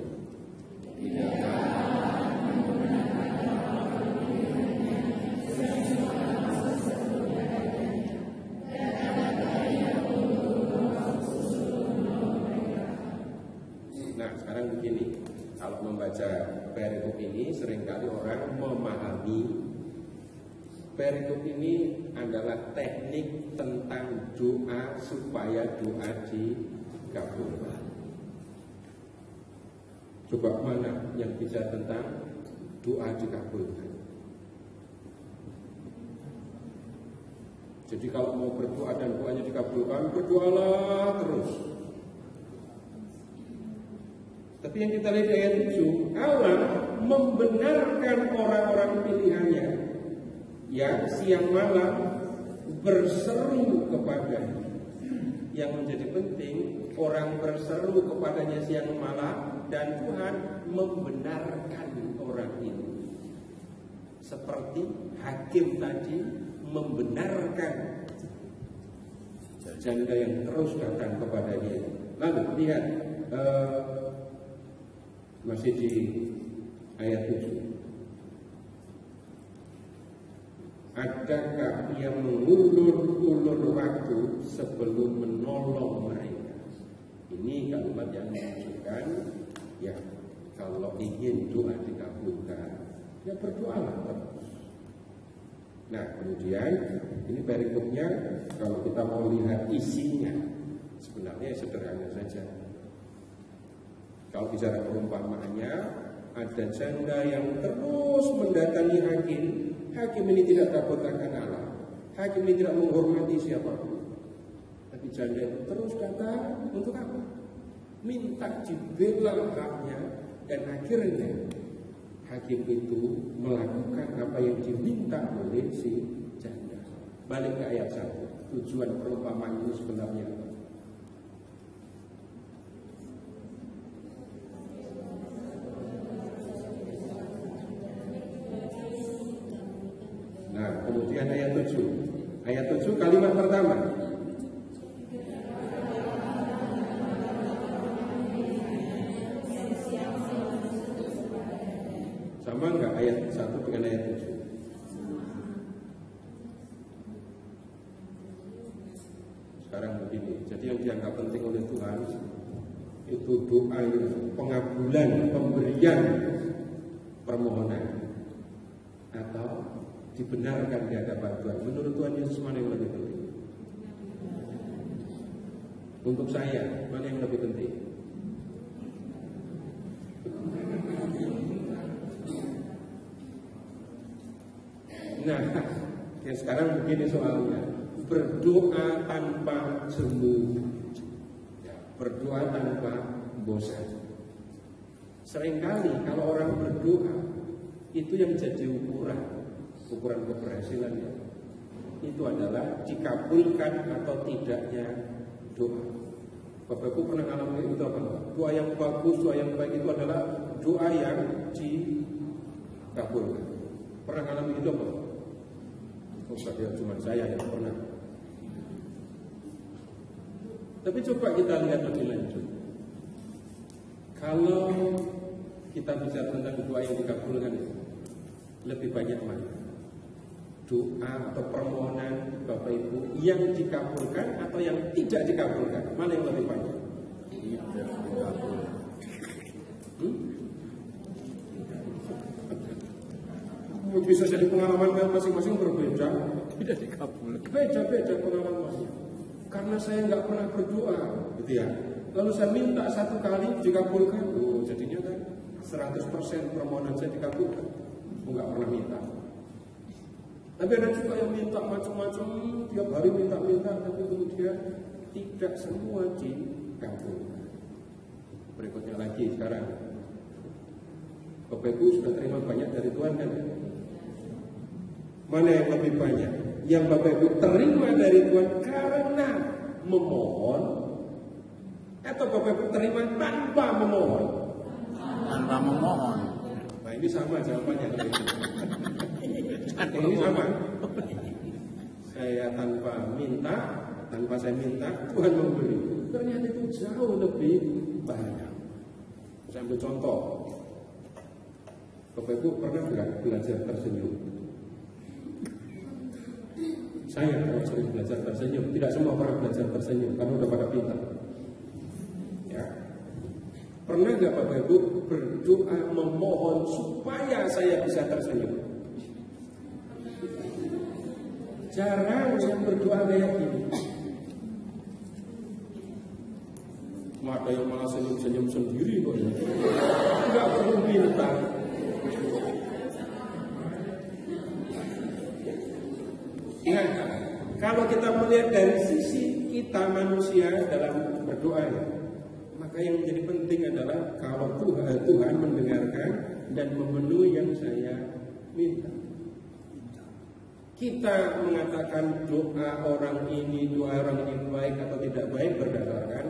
Nah, sekarang begini, kalau membaca perikop ini seringkali orang memahami perikop ini adalah teknik tentang doa supaya doa dikabulkan. Coba mana yang bicara tentang doa dikabulkan? Jadi kalau mau berdoa dan doanya dikabulkan, berdoalah terus. Tapi yang kita lihat di ayat 7, Allah membenarkan orang-orang pilihannya yang siang malam berseru kepadanya. Yang menjadi penting, orang berseru kepadanya siang malam dan Tuhan membenarkan orang itu. Seperti hakim tadi membenarkan janda yang terus datang kepadanya. Lalu lihat masih di ayat 7. Adakah ia mengulur-ulur waktu sebelum menolong mereka? Ini kalimat yang menunjukkan ya kalau ingin doa dikabulkan ya berdoalah terus. Nah kemudian ini perikopnya kalau kita mau lihat isinya sebenarnya sederhana saja. Kalau bicara perumpamaannya, ada janda yang terus mendatangi hakim. Hakim ini tidak takut akan Allah. Hakim ini tidak menghormati siapapun. Tapi janda itu terus datang untuk apa? Minta dibela haknya. Dan akhirnya hakim itu melakukan apa yang diminta oleh si janda. Balik ke ayat 1. Tujuan perumpamaan itu sebenarnya apa? Nah, kemudian ayat 7. Ayat 7 kalimat pertama. Sama enggak ayat 1 dengan ayat 7? Sekarang begini, jadi yang dianggap penting oleh Tuhan itu doa pengabulan, pemberian permohonan atau dibenarkan di hadapan Tuhan. Menurut Tuhan Yesus mana yang lebih penting? Untuk saya, mana yang lebih penting? Nah, ya sekarang begini soalnya. Berdoa tanpa jemu, berdoa tanpa bosan. Seringkali kalau orang berdoa itu yang jadi ukuran keberhasilannya itu adalah dikabulkan atau tidaknya doa. Bapak Ibu pernah alami itu apa? Doa yang bagus, doa yang baik itu adalah doa yang dikabulkan. Pernah alami itu apa? Oh, saya cuma saya yang pernah. Tapi coba kita lihat lebih lanjut. Kalau kita bicara tentang doa yang dikabulkan itu, lebih banyak mana? Doa atau permohonan Bapak Ibu yang dikabulkan atau yang tidak dikabulkan? Mana yang lebih banyak? Bisa jadi pengalaman masing-masing berbeda. Tidak dikabul. Beda-beda pengalaman. Karena saya nggak pernah berdoa, gitu ya. Lalu saya minta satu kali dikabulkan, jadinya kan 100% permohonan saya dikabulkan. Nggak pernah minta. Tapi ada juga yang minta macam-macam, tiap hari minta-minta, tapi kemudian tidak semua dikabulkan. Berikutnya lagi sekarang, Bapak Ibu sudah terima banyak dari Tuhan kan? Mana yang lebih banyak? Yang Bapak Ibu terima dari Tuhan karena memohon, atau Bapak Ibu terima tanpa memohon? Tanpa memohon. Nah ini sama jawabannya. Ini sama. Saya tanpa saya minta, Tuhan memberi. Ternyata itu jauh lebih banyak. Saya ambil contoh. Bapak Ibu pernah belajar tersenyum? Saya kalau sering belajar tersenyum, tidak semua pernah belajar tersenyum karena udah pada pintar. Ya. Pernah nggak Bapak Ibu berdoa memohon supaya saya bisa tersenyum? Jarang yang berdoa kayak gini. Ada yang malah senyum-senyum sendiri kok. Nggak perlu minta. Ingat, kalau kita melihat dari sisi kita manusia dalam berdoa, maka yang menjadi penting adalah kalau Tuhan mendengarkan dan memenuhi yang saya minta. Kita mengatakan doa orang ini baik atau tidak baik berdasarkan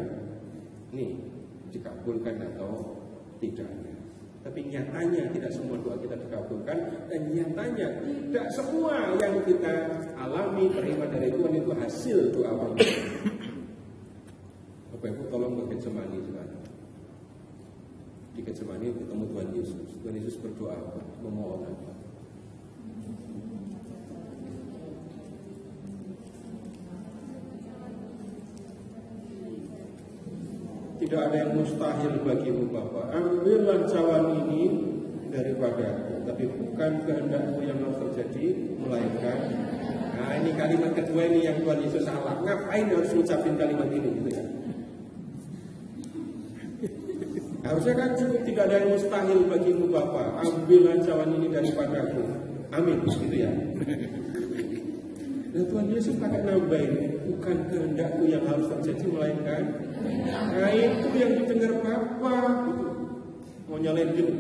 dikabulkan atau tidaknya. Tapi nyatanya tidak semua doa kita dikabulkan, dan nyatanya tidak semua yang kita alami terima dari Tuhan itu hasil doa orang. Bapak Ibu tolong ke Getsemani sekarang. Di Getsemani ketemu Tuhan Yesus. Tuhan Yesus berdoa apa? Memohon apa? tidak ada yang mustahil bagimu Bapa. Ambillah cawan ini daripadaku, tapi bukan kehendakmu yang harus terjadi, melainkan. Nah ini kalimat kedua ini yang Tuhan Yesus salah. Ngapain harus ngucapin kalimat ini gitu ya? Harusnya kan cukup, tidak ada yang mustahil bagimu Bapa. Ambillah cawan ini daripadaku. Amin, gitu ya. Dan Tuhan Yesus pakai nambahin, bukan kehendakku yang harus terjadi, melainkan. Nah itu yang didengar Bapa gitu. Mau nyalain gitu.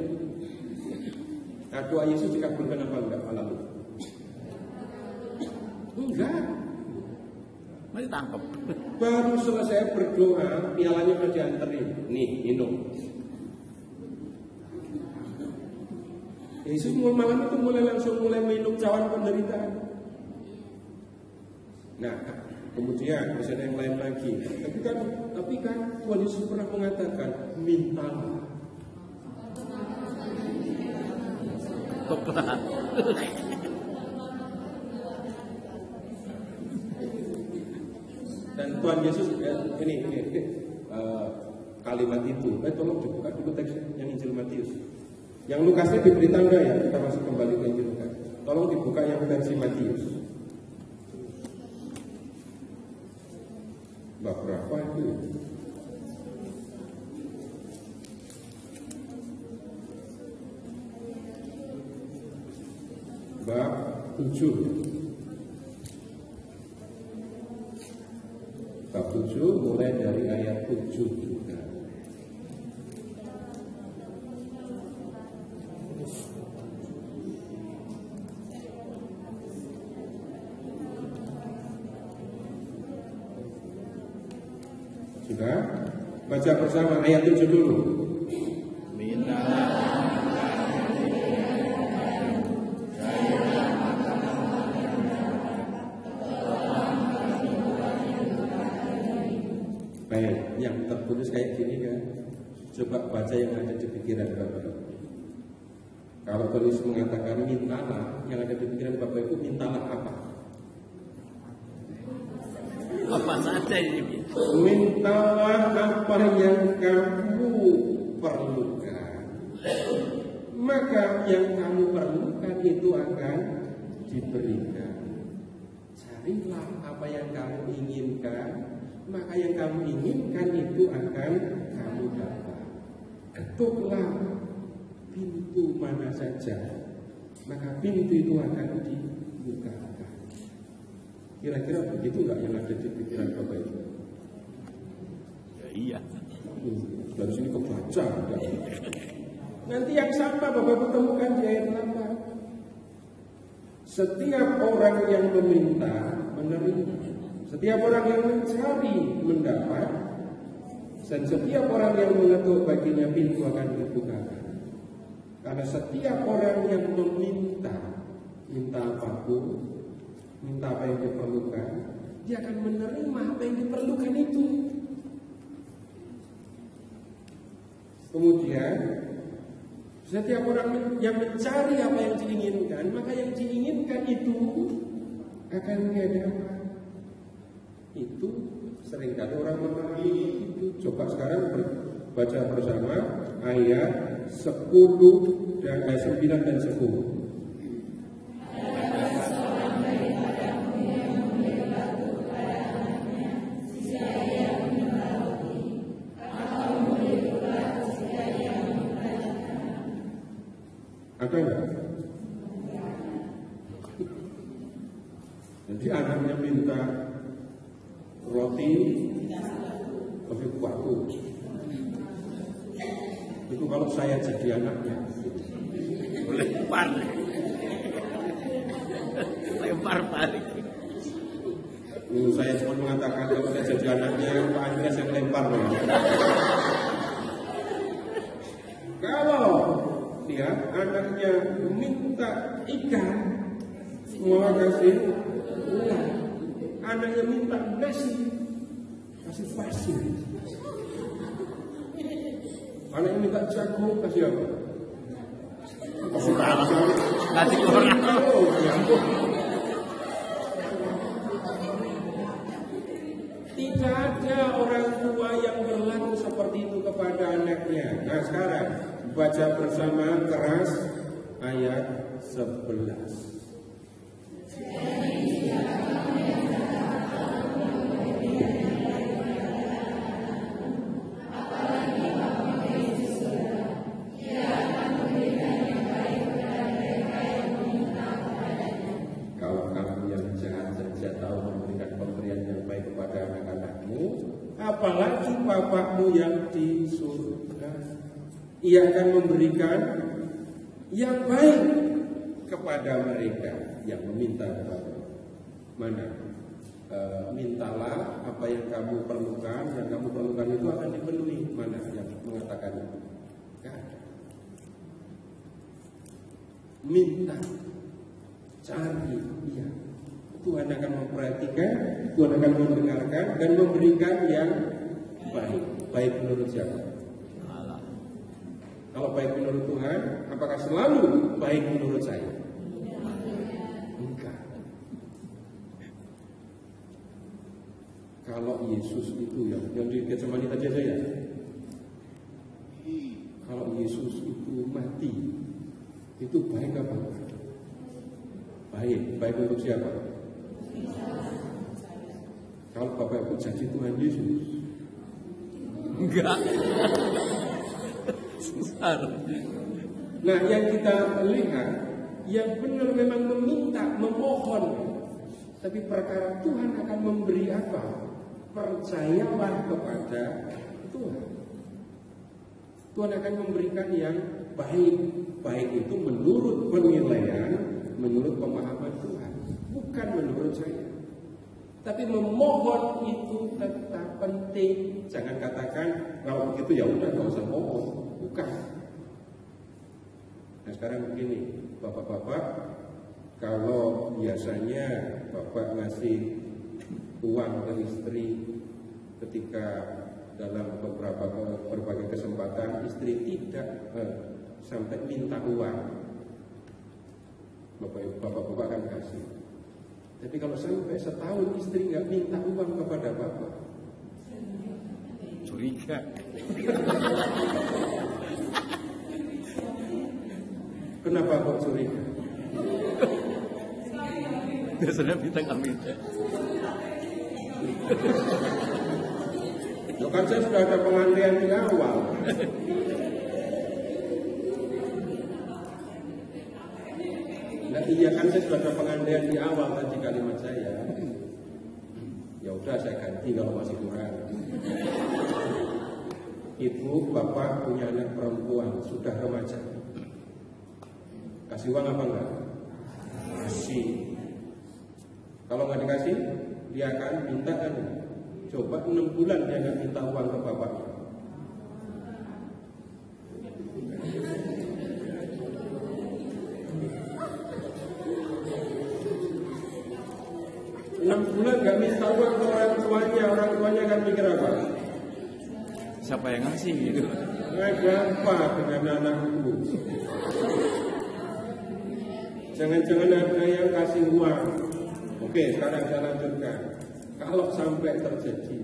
Nah doa Yesus dikabulkan apa enggak malam itu? Enggak. Masih tangkap. Baru selesai berdoa, pialanya udah dianterin. Nih, minum. Yesus malam itu mulai minum cawan penderitaan. Nah, kemudian bisa ada yang lain lagi. Tapi kan Tuhan Yesus pernah mengatakan, mintalah. Dan Tuhan Yesus ini kalimat itu, tolong dibuka dulu teks yang Injil Matius. Yang Lukasnya diberi tanda ya, kita masuk kembali ke Injil Lukas. Tolong dibuka yang versi Matius. Bab berapa itu? Bab 7. Bab 7 mulai dari ayat 7 juga. Sudah? Baca bersama ayat 7 dulu. Baik, yang tertulis kayak gini kan. Coba baca yang ada di pikiran Bapak. Kalau tulis mengatakan mintalah, yang ada di pikiran Bapak itu mintalah apa? Apa saja ini? Mintalah apa yang kamu perlukan. Maka yang kamu perlukan itu akan diberikan. Carilah apa yang kamu inginkan, maka yang kamu inginkan itu akan kamu dapat. Ketuklah pintu mana saja, maka pintu itu akan dibukakan. Kira-kira begitu nggak yang ada di pikiran Bapak itu? Ya, iya. Dari sini kebaca. Nanti yang sama Bapak temukan di ayat 8. Setiap orang yang meminta menerima. Setiap orang yang mencari mendapat, dan setiap orang yang mengetuk baginya pintu akan dibukakan. Karena setiap orang yang minta apapun, minta apa yang diperlukan, dia akan menerima apa yang diperlukan itu. Kemudian setiap orang yang mencari apa yang diinginkan, maka yang diinginkan itu akan dia dapat. Itu seringkali orang memahami itu. Coba sekarang baca bersama ayat 10 dan ayat 9 dan 10. Ada enggak? Jadi anaknya minta roti buahku. Itu kalau saya jadi anaknya. Lempar balik. Saya cuma mengatakan kalau saya jadi anaknya, Pak Andreas yang lempar. Kalau dia anaknya minta ikan, mau kasih uang. Anaknya minta nasi, kasih pasir. Anaknya minta jagung, kasih apa? Kasih orang. Tidak ada orang tua yang berlaku seperti baca bersama keras ayat 11. Apalagi Bapakmu yang di surga, Ia akan memberikan yang baik kepada mereka yang meminta kepada. Mana? Mintalah apa yang kamu perlukan, dan kamu perlukan itu akan dipenuhi. Mana yang mengatakan itu? Gak ada. Minta, cari, iya. Tuhan akan memperhatikan, Tuhan akan mendengarkan dan memberikan yang baik. Baik menurut siapa? Allah. Kalau baik menurut Tuhan, apakah selalu baik menurut saya? Enggak. Kalau Yesus itu yang di Getsemani tadi saya, kalau Yesus itu mati, itu baik apa? Baik. Baik untuk siapa? Kalau Bapak Ibu janji Tuhan Yesus, enggak. Nah, yang kita lihat, yang benar memang meminta, memohon, tapi perkara Tuhan akan memberi apa? Percayalah kepada Tuhan. Tuhan akan memberikan yang baik. Baik itu menurut penilaian, menurut pemahaman Tuhan, bukan menurut saya. Tapi memohon itu tetap penting. Jangan katakan kalau begitu ya udah nggak usah mohon. Bukan. Nah sekarang begini, bapak-bapak, kalau biasanya bapak ngasih uang ke istri ketika dalam berbagai kesempatan istri tidak sampai minta uang, bapak-bapak akan kasih. Tapi kalau sampai setahun istri nggak minta uang kepada bapak, curiga. Kenapa kok curiga? Biasanya minta nggak minta. Loh kan saya sudah ada pengantian di awal. Nah, iya kan saya sudah ada pengantian di awal tadi kalimat saya. Ya udah saya ganti kalau masih kurang. Ibu, bapak punya anak perempuan sudah remaja. Kasih uang apa enggak? Kasih. Kalau nggak dikasih, dia akan minta kan? Coba 6 bulan dia nggak minta uang ke bapaknya. Bulan nggak minta uang ke orang tuanya akan mikir apa? Siapa yang ngasih gitu? Ada apa dengan anakku? Jangan-jangan ada yang kasih uang. Oke, sekarang saya lanjutkan. Kalau sampai terjadi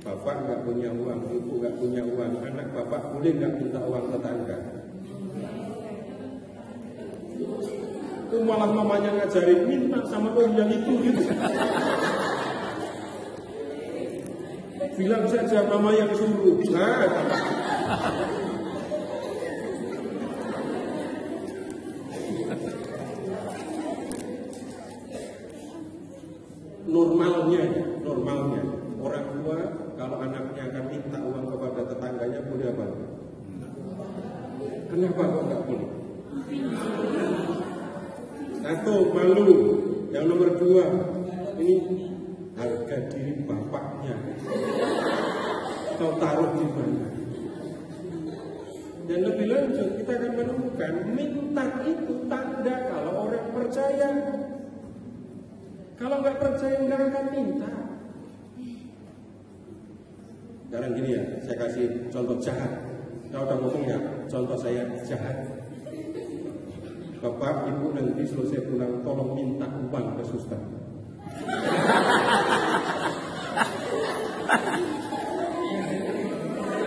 bapak nggak punya uang, ibu nggak punya uang, anak bapak boleh nggak minta uang tetangga? Itu malah mamanya ngajarin minta sama om yang itu gitu. Bilang saja mama yang suruh. Nah, normalnya orang tua kalau anaknya akan minta uang kepada tetangganya boleh apa? Kenapa kok nggak boleh? Satu, malu. Yang nomor 2, ini harga diri bapaknya kau taruh di mana? Dan lebih lanjut kita akan menemukan minta itu tanda kalau orang percaya. Kalau nggak percaya nggak akan minta. Sekarang gini ya, saya kasih contoh jahat. Kalau udah ngomong ya, contoh saya jahat. Bapak, ibu nanti selesai pulang tolong minta uang ke suster.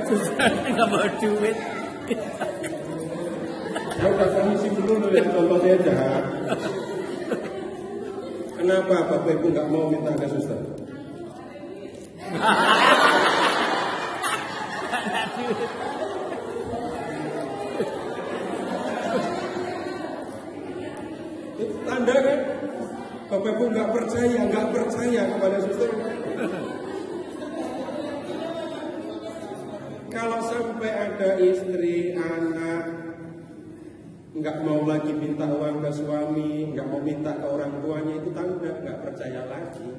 Suster nggak bawa duit. Saya udah komisi dulu ya, contoh saya jahat. Kenapa Bapak Ibu nggak mau minta ke suster? Itu tanda kan? Bapak Ibu nggak percaya kepada suster. Kalau sampai ada istri, anak nggak mau lagi minta uang ke suami, nggak mau minta ke orang tuanya, itu tanda nggak percaya lagi.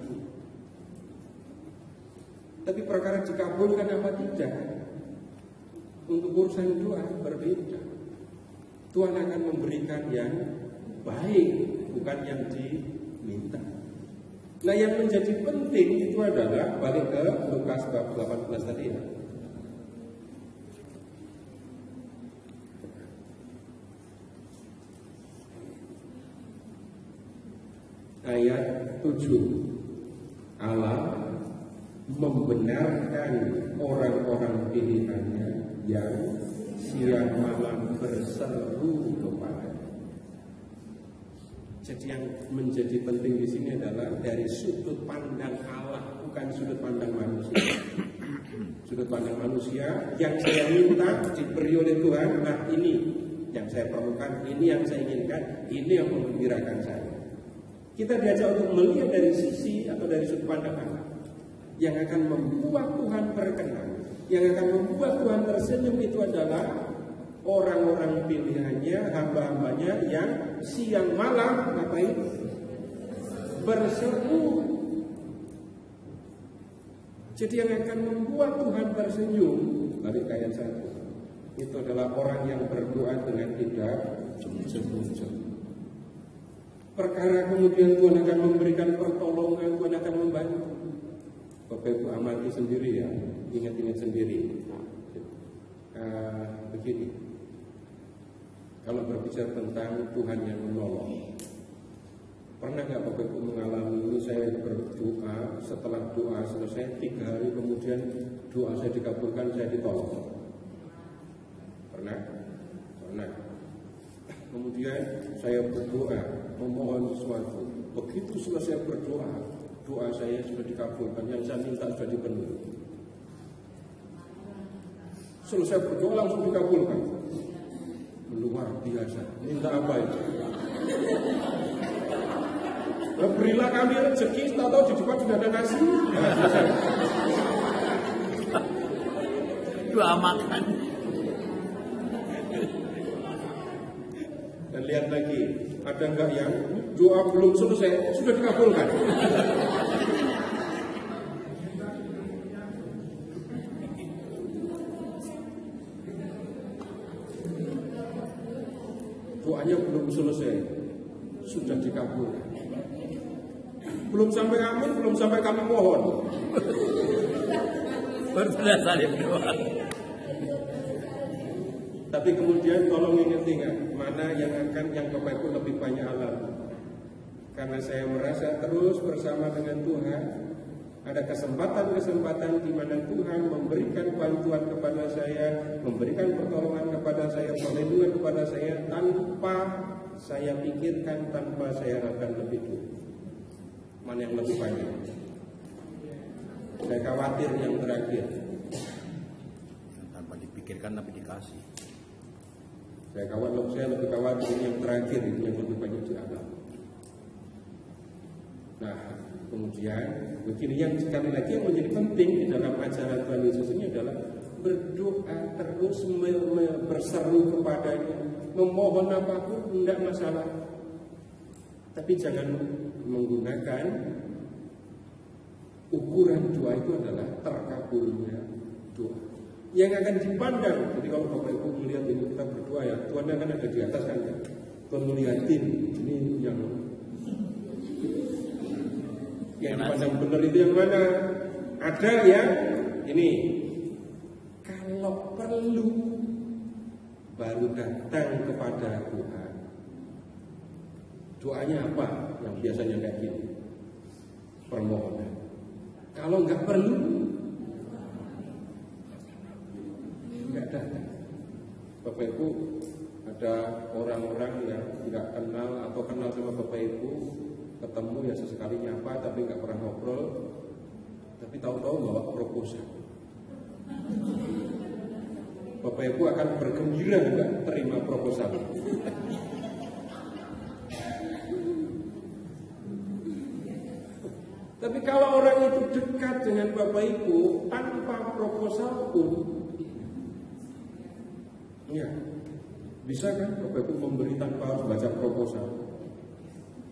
Tapi perkara dikabulkan apa tidak, untuk urusan doa berbeda. Tuhan akan memberikan yang baik, bukan yang diminta. Nah, yang menjadi penting itu adalah balik ke Lukas bab 18 tadi ya. Ayat 7, Allah membenarkan orang-orang pilihannya yang siang malam berseru kepadanya. Jadi yang menjadi penting di sini adalah dari sudut pandang Allah, bukan sudut pandang manusia. Sudut pandang manusia yang saya minta diberi oleh Tuhan, nah ini yang saya perlukan, ini yang saya inginkan, ini yang menggembirakan saya. Kita diajak untuk melihat dari sisi atau dari sudut pandang Allah yang akan membuat Tuhan berkenan, yang akan membuat Tuhan tersenyum itu adalah orang-orang pilihannya, hamba-hambanya yang siang malam ngapain? Berseru. Jadi yang akan membuat Tuhan tersenyum dari ayat 1 itu adalah orang yang berdoa dengan tidak jemu-jemu. Perkara kemudian Tuhan akan memberikan pertolongan, Tuhan akan membantu. Bapak Ibu amati sendiri ya, ingat-ingat sendiri. Begini, kalau berbicara tentang Tuhan yang menolong, pernah nggak Bapak Ibu mengalami ini? Saya berdoa, setelah doa selesai 3 hari kemudian doa saya dikabulkan, saya ditolong. Pernah? Pernah. Kemudian saya berdoa, memohon sesuatu. Begitu selesai berdoa, doa saya sudah dikabulkan, yang saya minta sudah dipenuhi. Selesai berdoa langsung dikabulkan. Luar biasa. Minta apa itu? Berilah kami rezeki, tahu di depan sudah ada nasi. Doa makan. Dan lihat lagi, ada enggak yang doa belum selesai sudah dikabulkan? Doanya belum selesai sudah dikabulkan. Belum sampai amin, belum sampai kami mohon. Baru selesai doa. Tapi kemudian tolong ingat-ingat mana yang Bapak Ibu lebih banyak alami. Karena saya merasa terus bersama dengan Tuhan, ada kesempatan-kesempatan di mana Tuhan memberikan bantuan kepada saya, memberikan pertolongan kepada saya, perlindungan kepada saya tanpa saya pikirkan, tanpa saya harapkan lebih dulu. Mana yang lebih banyak? Saya khawatir yang terakhir. Tanpa dipikirkan tapi dikasih. Saya lebih khawatir yang terakhir, ini yang lebih banyak dialami. Nah, kemudian begini, yang sekali lagi yang menjadi penting di dalam ajaran Tuhan Yesus ini adalah berdoa terus, berseru kepadanya, memohon apapun tidak masalah. Tapi jangan menggunakan ukuran doa itu adalah terkabulnya doa. Yang akan dipandang, jadi kalau Bapak Ibu melihat ini kita berdoa ya, Tuhan akan ada di atas kan ya. Tuhan melihatin ini yang dipandang benar itu yang mana? Ada yang ini, kalau perlu baru datang kepada Tuhan. Doanya apa? Yang biasanya kayak gini, permohonan. Kalau nggak perlu, nggak datang. Bapak Ibu Ada orang-orang yang nggak kenal atau kenal sama Bapak Ibu, ketemu ya sesekali nyapa tapi nggak pernah ngobrol, tapi tahu-tahu bawa proposal. Bapak Ibu akan bergembira nggak terima proposal? Tapi kalau orang itu dekat dengan Bapak Ibu tanpa proposal pun, ya bisa kan Bapak Ibu memberi tanpa harus baca proposal,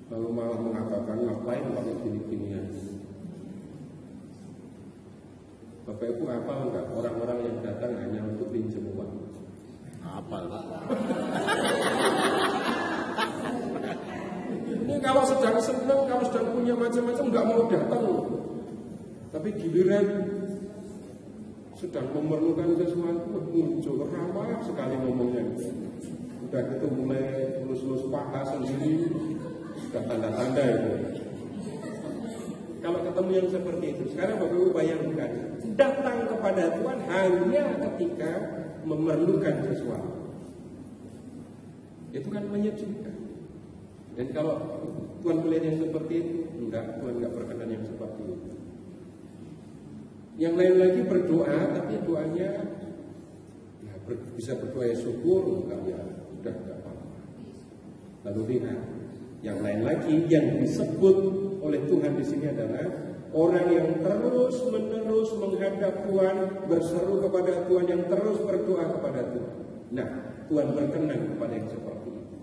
lalu malah mengatakan ngapain pakai gini-ginian. Bapak Ibu hafal enggak orang-orang yang datang hanya untuk pinjam uang? Hafal, Pak. Ini kalau sedang senang, kalau sedang punya macam-macam nggak mau datang. Tapi giliran sedang memerlukan sesuatu muncul ramah sekali ngomongnya. Udah gitu mulai lulus-lulus paha sendiri, sudah tanda-tanda itu. Kalau ketemu yang seperti itu, sekarang Bapak Ibu bayangkan, datang kepada Tuhan hanya ketika memerlukan sesuatu. Itu kan menyejukkan. Dan kalau Tuhan melihat yang seperti itu, enggak, Tuhan enggak berkenan yang seperti itu. Yang lain lagi berdoa, tapi doanya ya, bisa berdoa ya syukur, enggak ya sudah enggak apa-apa. Lalu lihat, yang lain lagi yang disebut oleh Tuhan di sini adalah orang yang terus-menerus menghadap Tuhan, berseru kepada Tuhan, yang terus berdoa kepada Tuhan. Nah, Tuhan berkenan kepada yang seperti itu.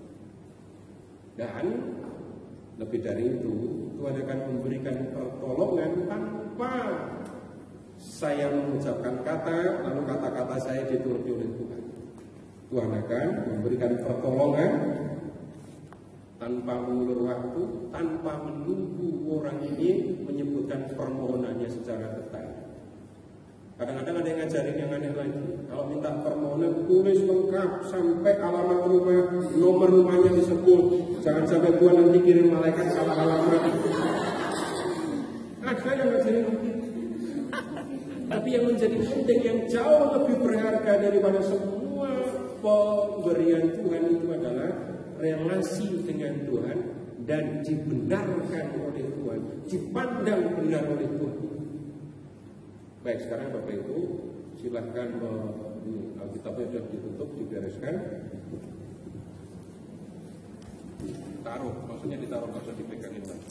Dan lebih dari itu, Tuhan akan memberikan pertolongan tanpa saya mengucapkan kata, lalu kata-kata saya dituruti oleh Tuhan. Tuhan akan memberikan pertolongan tanpa mengulur waktu, tanpa menunggu orang ini menyebutkan permohonannya secara detail. Kadang-kadang ada yang ngajarin yang aneh lagi. Kalau minta permohonan, tulis lengkap sampai alamat rumah, nomor rumahnya disebut. Jangan sampai Tuhan nanti kirim malaikat salah alamat. Ada yang ngajarin begitu. Tapi yang menjadi penting, yang jauh lebih berharga daripada semua pemberian Tuhan itu adalah relasi dengan Tuhan dan dibenarkan oleh Tuhan, dipandang benar oleh Tuhan. Baik, sekarang Bapak Ibu silahkan Alkitabnya sudah ditutup, dibereskan. Taruh, maksudnya ditaruh, maksudnya dipegangin lagi.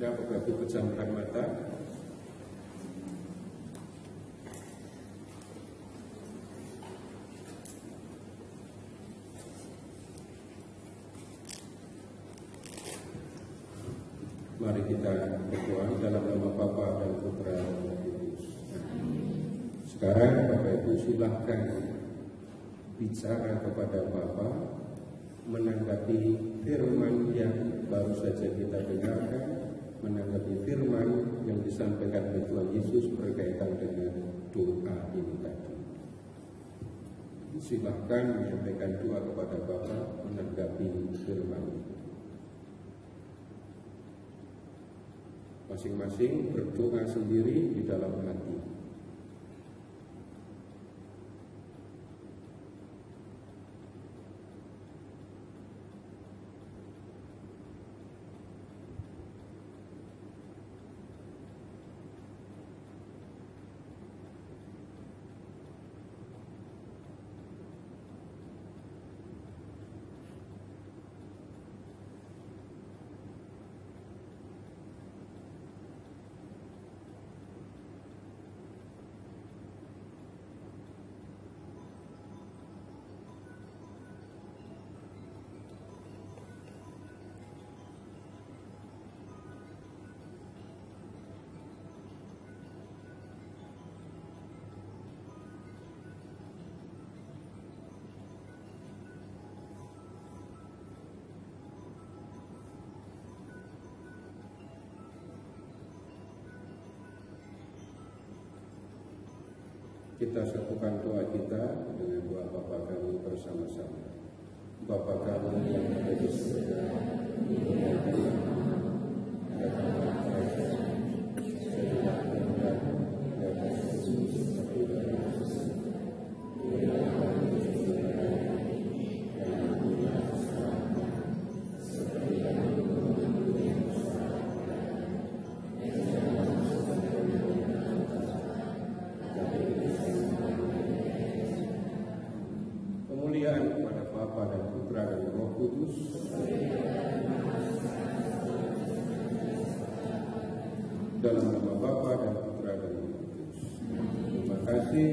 Ya, Bapak Ibu pejamkan mata. Mari kita berdoa dalam nama Bapa dan Putra dan Roh Kudus. Sekarang Bapak Ibu silahkan bicara kepada Bapa, menanggapi firman yang baru saja kita dengarkan, menanggapi firman yang disampaikan oleh Tuhan Yesus berkaitan dengan doa ini tadi. Silahkan menyampaikan doa kepada Bapa menanggapi firman ini. Masing-masing berdoa sendiri di dalam hati. Kita satukan doa kita dengan doa Bapa kami bersama-sama. Bapa kami yang ada di surga, dimuliakanlah namamu, Bapa dan Putra dan Roh Kudus. Dalam nama Bapa dan Putra dan Roh Kudus. Terima kasih.